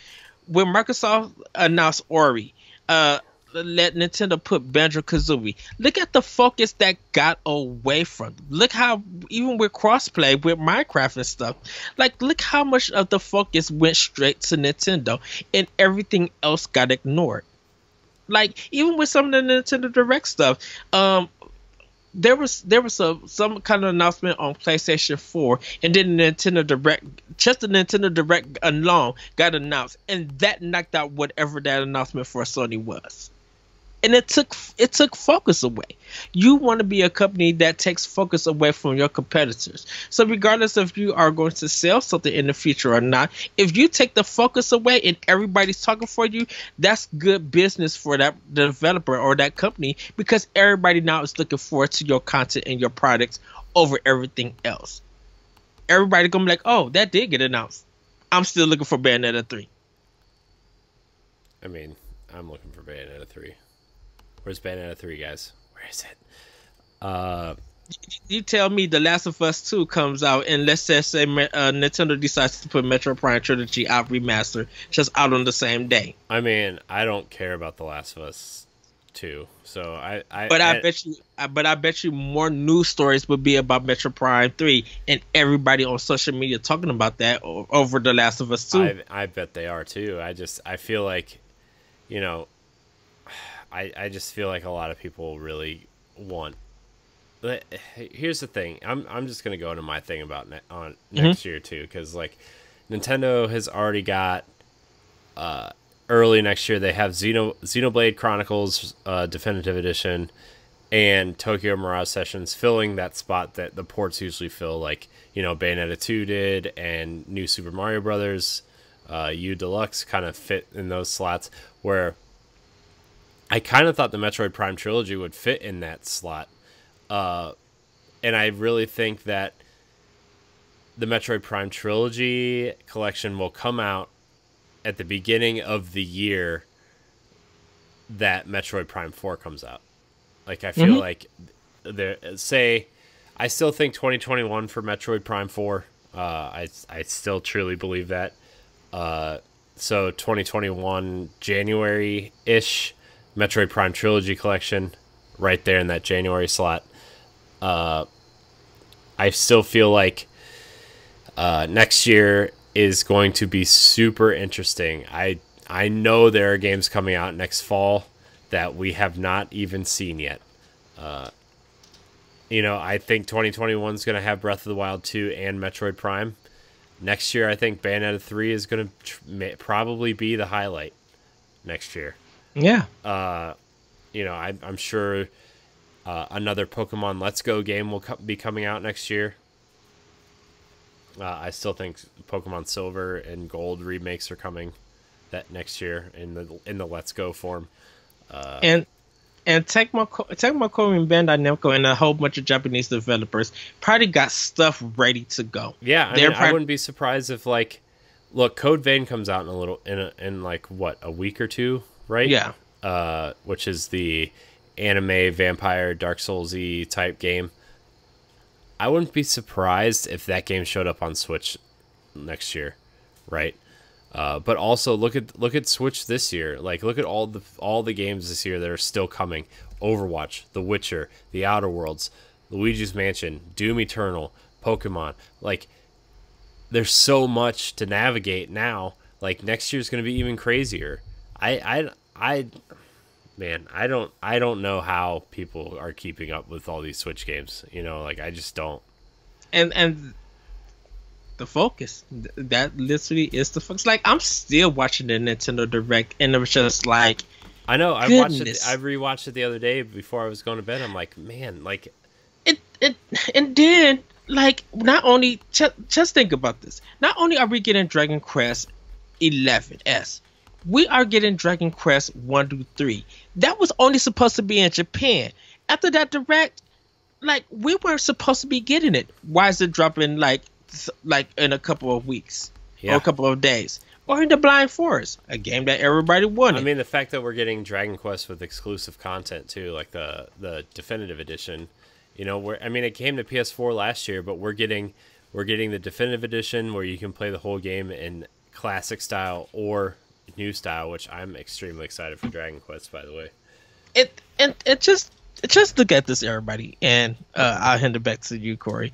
when Microsoft announced Ori, let Nintendo put Banjo-Kazooie. Look at the focus that got away from them. Look how, even with crossplay with Minecraft and stuff, like, look how much of the focus went straight to Nintendo and everything else got ignored. Like, even with some of the Nintendo Direct stuff, there was some kind of announcement on PlayStation 4, and then the Nintendo Direct, just the Nintendo Direct alone got announced, and that knocked out whatever that announcement for Sony was. And it took focus away. You want to be a company that takes focus away from your competitors. So regardless if you are going to sell something in the future or not, if you take the focus away and everybody's talking for you, that's good business for that developer or that company, because everybody now is looking forward to your content and your products over everything else. Everybody gonna be like, oh, that did get announced. I'm still looking for Bayonetta 3. I mean, I'm looking for Bayonetta 3. Where's Bayonetta 3, guys? Where is it? You tell me The Last of Us 2 comes out, and let's just say Nintendo decides to put Metro Prime Trilogy out remastered, just out on the same day. I mean, I don't care about The Last of Us too. So I bet you more news stories would be about Metroid Prime 3, and everybody on social media talking about that over The Last of Us 2. I bet they are too. I feel like, you know, I just feel like a lot of people really want. Here's the thing. I'm just gonna go into my thing about next year too, because like Nintendo has already got early next year they have Xenoblade Chronicles Definitive Edition and Tokyo Mirage Sessions filling that spot that the ports usually fill, like, you know, Bayonetta 2 did, and New Super Mario Brothers U Deluxe kind of fit in those slots, where I kind of thought the Metroid Prime trilogy would fit in that slot. And I really think that the Metroid Prime trilogy collection will come out at the beginning of the year that Metroid Prime 4 comes out. Like, I feel like I still think 2021 for Metroid Prime 4. I still truly believe that. So 2021 January-ish Metroid Prime trilogy collection right there in that January slot. I still feel like next year is going to be super interesting. I know there are games coming out next fall that we have not even seen yet. You know, I think 2021 is going to have Breath of the Wild 2 and Metroid Prime. Next year, I think Bayonetta 3 is going to probably be the highlight next year. Yeah. You know, I'm sure another Pokemon Let's Go game will be coming out next year. I still think Pokemon Silver and Gold remakes are coming that next year in the Let's Go form. And Tecmo Koei and Bandai Namco and a whole bunch of Japanese developers probably got stuff ready to go. Yeah, I wouldn't be surprised if, like, look, Code Vein comes out in like what, a week or two, right? Yeah. Which is the anime vampire Dark Souls-y type game. I wouldn't be surprised if that game showed up on Switch next year, right? But also look at Switch this year. Like, look at all the games this year that are still coming: Overwatch, The Witcher, The Outer Worlds, Luigi's Mansion, Doom Eternal, Pokemon. Like, there's so much to navigate now. Like, next year's going to be even crazier. Man, I don't know how people are keeping up with all these Switch games. You know, like, I just don't. And the focus, that literally is the focus. Like, I'm still watching the Nintendo Direct, and it was just like, I know, I rewatched it the other day before I was going to bed. I'm like, man, like it and then, like, not only just think about this. Not only are we getting Dragon Quest 11S, we are getting Dragon Quest 1 through 3. That was only supposed to be in Japan. After that Direct, like, we weren't supposed to be getting it. Why is it dropping like in a couple of weeks or a couple of days? Or in the Blind Forest, a game that everybody wanted. I mean, the fact that we're getting Dragon Quest with exclusive content too, like the definitive edition. You know, it came to PS4 last year, but we're getting the definitive edition where you can play the whole game in classic style or new style, which I'm extremely excited for Dragon Quest, by the way. It just look at this, everybody, and I'll hand it back to you, Corey.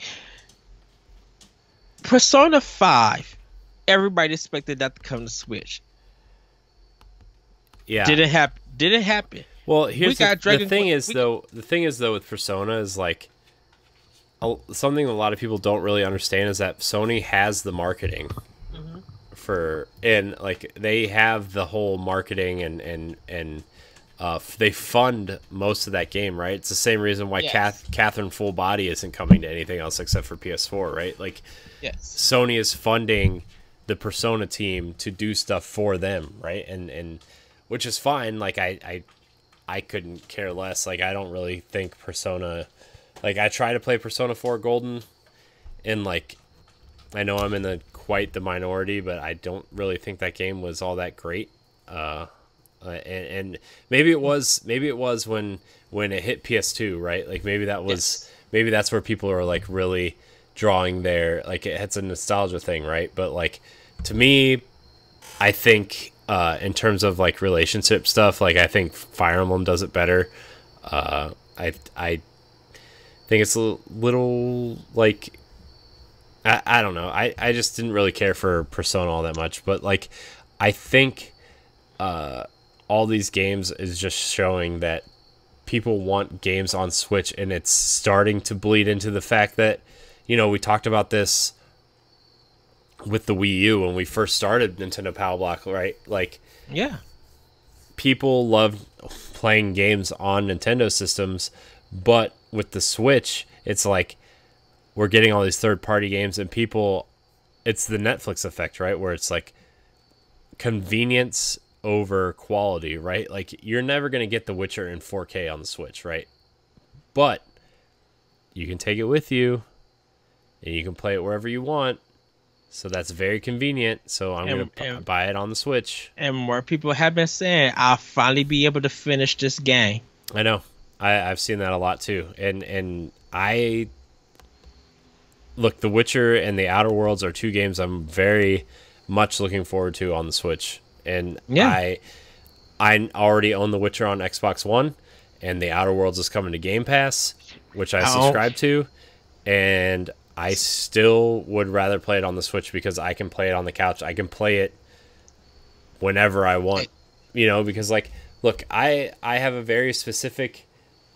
Persona 5, everybody expected that to come to Switch. Yeah. Did it happen? Well, here's the thing is though with Persona is, like, something a lot of people don't really understand is that Sony has the marketing and like they have the whole marketing and they fund most of that game, right? It's the same reason why Catherine Full Body isn't coming to anything else except for PS4, right? Like, Sony is funding the Persona team to do stuff for them, right? And which is fine. Like, I couldn't care less. Like, I don't really think Persona, like, I try to play Persona 4 Golden, and, like, I know I'm in quite the minority, but I don't really think that game was all that great. And maybe it was when it hit PS2, right? Like, maybe that's where people are, like, really drawing their, like, it's a nostalgia thing, right? But, like, to me, I think in terms of like relationship stuff, like I think Fire Emblem does it better. I think it's a little like I don't know. I just didn't really care for Persona all that much, but like I think all these games is just showing that people want games on Switch, and it's starting to bleed into the fact that, you know, we talked about this with the Wii U when we first started Nintendo Power Block, right? Like, Yeah. people love playing games on Nintendo systems, but with the Switch, it's like we're getting all these third-party games, and people, it's the Netflix effect, right? Where it's like convenience over quality, right? Like, you're never going to get The Witcher in 4K on the Switch, right? But you can take it with you, and you can play it wherever you want. So that's very convenient. So I'm going to buy it on the Switch. And more people have been saying, I'll finally be able to finish this game. I know. I've seen that a lot too. And I look, The Witcher and The Outer Worlds are two games I'm very much looking forward to on the Switch. And Yeah. I already own The Witcher on Xbox One, and The Outer Worlds is coming to Game Pass, which I subscribe to, and I still would rather play it on the Switch because I can play it on the couch. I can play it whenever I want, you know, because like, look, I have a very specific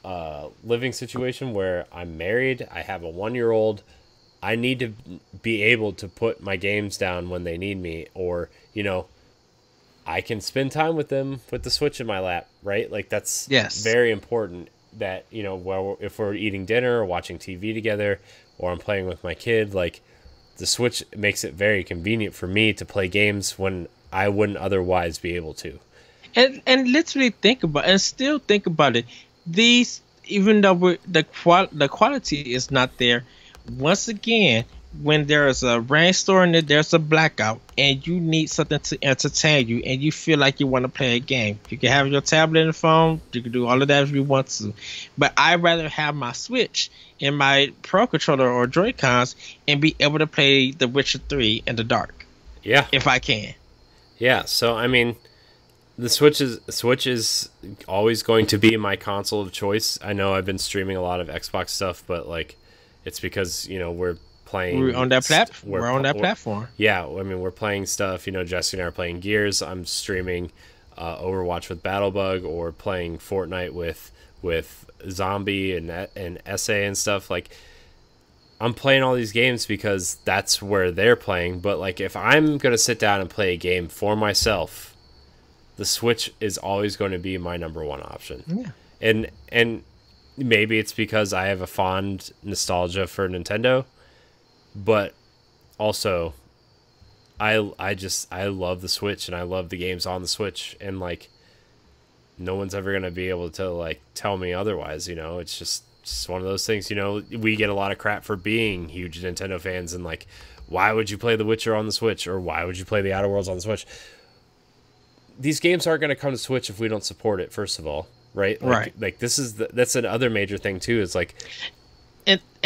living situation where I'm married. I have a 1-year-old. I need to be able to put my games down when they need me, or, you know, I can spend time with them with the Switch in my lap, right? Like, that's very important that, you know, well, if we're eating dinner or watching TV together, or I'm playing with my kid, like, the Switch makes it very convenient for me to play games when I wouldn't otherwise be able to. And literally think about, and still think about it. These, even though the quality is not there, once again, when there's a rainstorm and there's a blackout and you need something to entertain you and you feel like you want to play a game, you can have your tablet and phone, you can do all of that if you want to. But I'd rather have my Switch and my Pro Controller or Joy-Cons and be able to play The Witcher 3 in the dark. Yeah. If I can. Yeah, so I mean, the Switch is always going to be my console of choice. I know I've been streaming a lot of Xbox stuff, but like, it's because, you know, we're on that platform. Yeah, I mean, we're playing stuff. You know, Jesse and I are playing Gears. I'm streaming Overwatch with Battlebug, or playing Fortnite with Zombie and Essay and stuff. Like, I'm playing all these games because that's where they're playing. But like, if I'm gonna sit down and play a game for myself, the Switch is always going to be my number one option. Yeah. And maybe it's because I have a fond nostalgia for Nintendo. But also, I love the Switch, and I love the games on the Switch, and like, no one's ever gonna be able to like tell me otherwise. You know, it's just one of those things. You know, we get a lot of crap for being huge Nintendo fans, and like, why would you play The Witcher on the Switch, or why would you play The Outer Worlds on the Switch? These games aren't gonna come to Switch if we don't support it. First of all, right? Like this is that's another major thing too. Is like.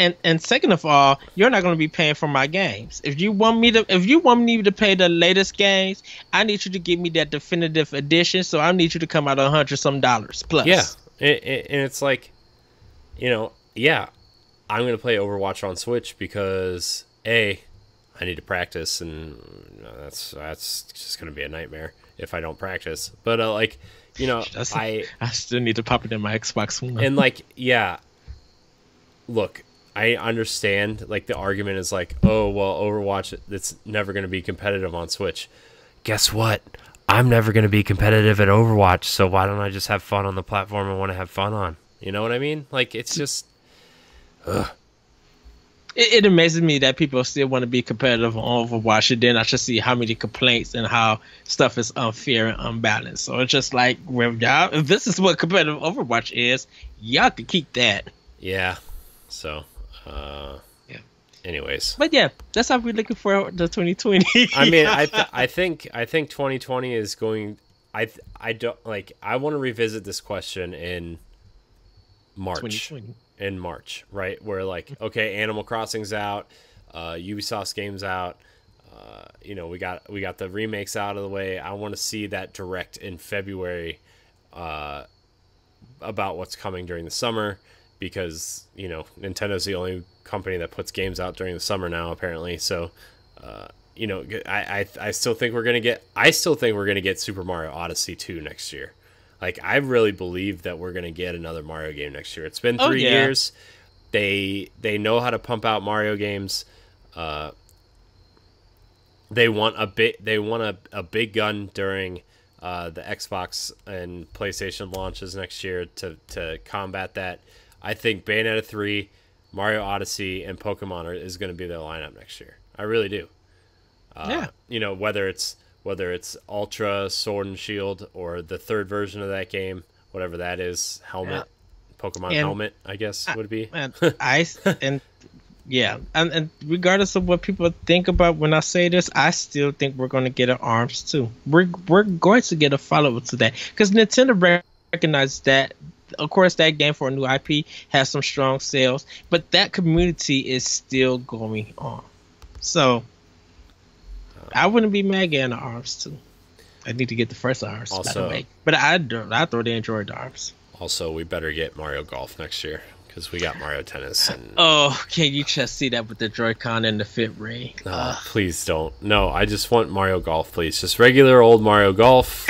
And second of all, you're not going to be paying for my games. If you want me to pay the latest games, I need you to give me that definitive edition. So I need you to come out $100 plus. Yeah, and it's like, you know, yeah, I'm going to play Overwatch on Switch because I need to practice, and that's just going to be a nightmare if I don't practice. But like, you know, I still need to pop it in my Xbox One. And like, yeah. Look, I understand, like, the argument is like, oh, well, Overwatch, it's never going to be competitive on Switch. Guess what? I'm never going to be competitive at Overwatch, so why don't I just have fun on the platform I want to have fun on? You know what I mean? Like, it's just... Ugh. It amazes me that people still want to be competitive on Overwatch, and then I just see how many complaints and how stuff is unfair and unbalanced. So it's just like, well, y'all, if this is what competitive Overwatch is, y'all can keep that. Yeah. So, anyways. But yeah, that's how we're looking for the 2020. I mean, I think 2020 is going. I don't like. I want to revisit this question in March. 2020. In March, right? Where like, okay, Animal Crossing's out, Ubisoft's game's out. we got the remakes out of the way. I want to see that direct in February about what's coming during the summer, because Nintendo's the only company that puts games out during the summer now, apparently. So I still think we're gonna get Super Mario Odyssey 2 next year. Like, I really believe that we're gonna get another Mario game next year. It's been 3 years. They know how to pump out Mario games. They want a big gun during the Xbox and PlayStation launches next year to combat that. I think Bayonetta 3, Mario Odyssey, and Pokemon is going to be their lineup next year. I really do. Whether it's Ultra, Sword and Shield, or the third version of that game, whatever that is, Helmet, Pokemon Helmet, I guess would be. And regardless of what people think about when I say this, I still think we're going to get an ARMS too. We're going to get a follow-up to that, because Nintendo recognizes that. Of course, that game for a new IP has some strong sales, but that community is still going on. So I wouldn't be mad getting the ARMS too. I need to get the first ARMS, by the way. But I thoroughly enjoyed the ARMS. Also, we better get Mario Golf next year, because we got Mario Tennis. And can you just see that with the Joy-Con and the Fit Ray? Please don't. No, I just want Mario Golf, please. Just regular old Mario Golf.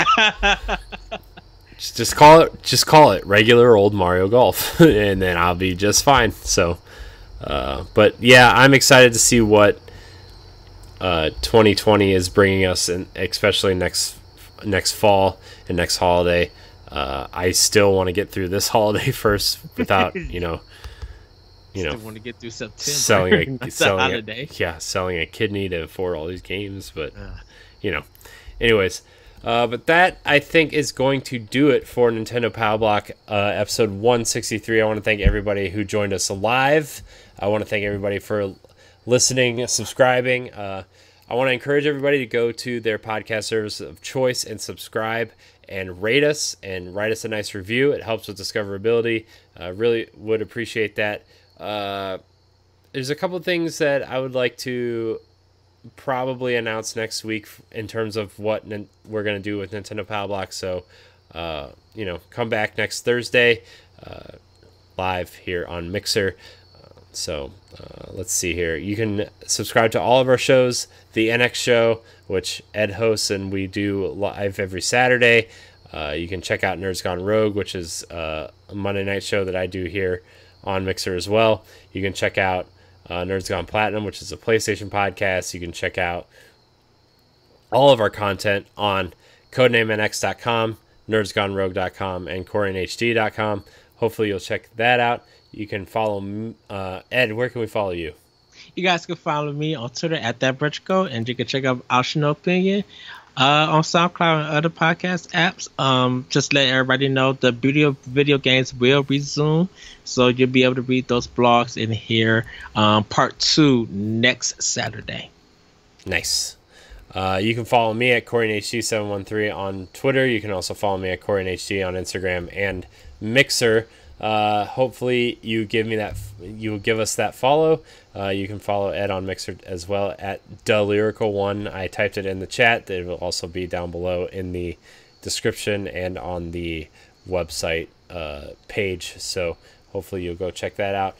Just call it regular old Mario Golf, and then I'll be just fine. So, but yeah, I'm excited to see what 2020 is bringing us, and especially next fall and next holiday. I still want to get through this holiday first without still want to get through September. selling a kidney to afford all these games, but anyways. But that, I think, is going to do it for Nintendo Power Block episode 163. I want to thank everybody who joined us live. I want to thank everybody for listening, subscribing. I want to encourage everybody to go to their podcast service of choice and subscribe and rate us and write us a nice review. It helps with discoverability. Really would appreciate that. There's a couple of things that I would like to probably announce next week in terms of what we're going to do with Nintendo Power Block. So, come back next Thursday live here on Mixer. Let's see here. You can subscribe to all of our shows. The NX Show, which Ed hosts, and we do live every Saturday. You can check out Nerds Gone Rogue, which is a Monday night show that I do here on Mixer as well. You can check out Nerds Gone Platinum, which is a PlayStation podcast. You can check out all of our content on codenamenx.com, nerdsgonerogue.com, and CorianHD.com. Hopefully you'll check that out. You can follow Ed. Where can we follow you? You guys can follow me on Twitter at ThatBretchCode, and you can check out Optional Opinion on SoundCloud and other podcast apps. Just let everybody know the video games will resume, so you'll be able to read those blogs in here. Part 2 next Saturday. Nice. You can follow me at CorianHD713 on Twitter. You can also follow me at CorianHD on Instagram and Mixer. Hopefully you will give us that follow. You can follow Ed on Mixer as well at DeLyrical1. I typed it in the chat. It will also be down below in the description and on the website page. So hopefully you'll go check that out.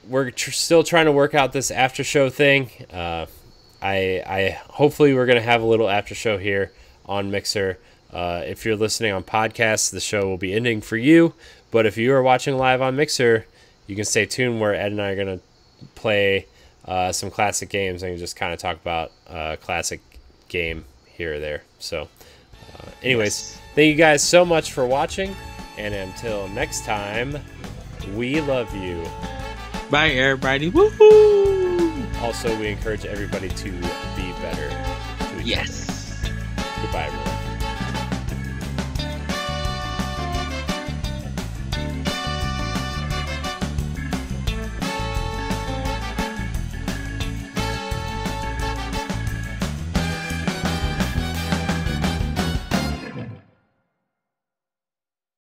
We're still trying to work out this after show thing. I hopefully we're going to have a little after show here on Mixer. If you're listening on podcasts, the show will be ending for you. But if you are watching live on Mixer, you can stay tuned where Ed and I are going to play some classic games and just kind of talk about classic game here or there. So, anyways, Thank you guys so much for watching. And until next time, we love you. Bye, everybody. Woohoo! Also, we encourage everybody to be better to each other. Goodbye, everyone.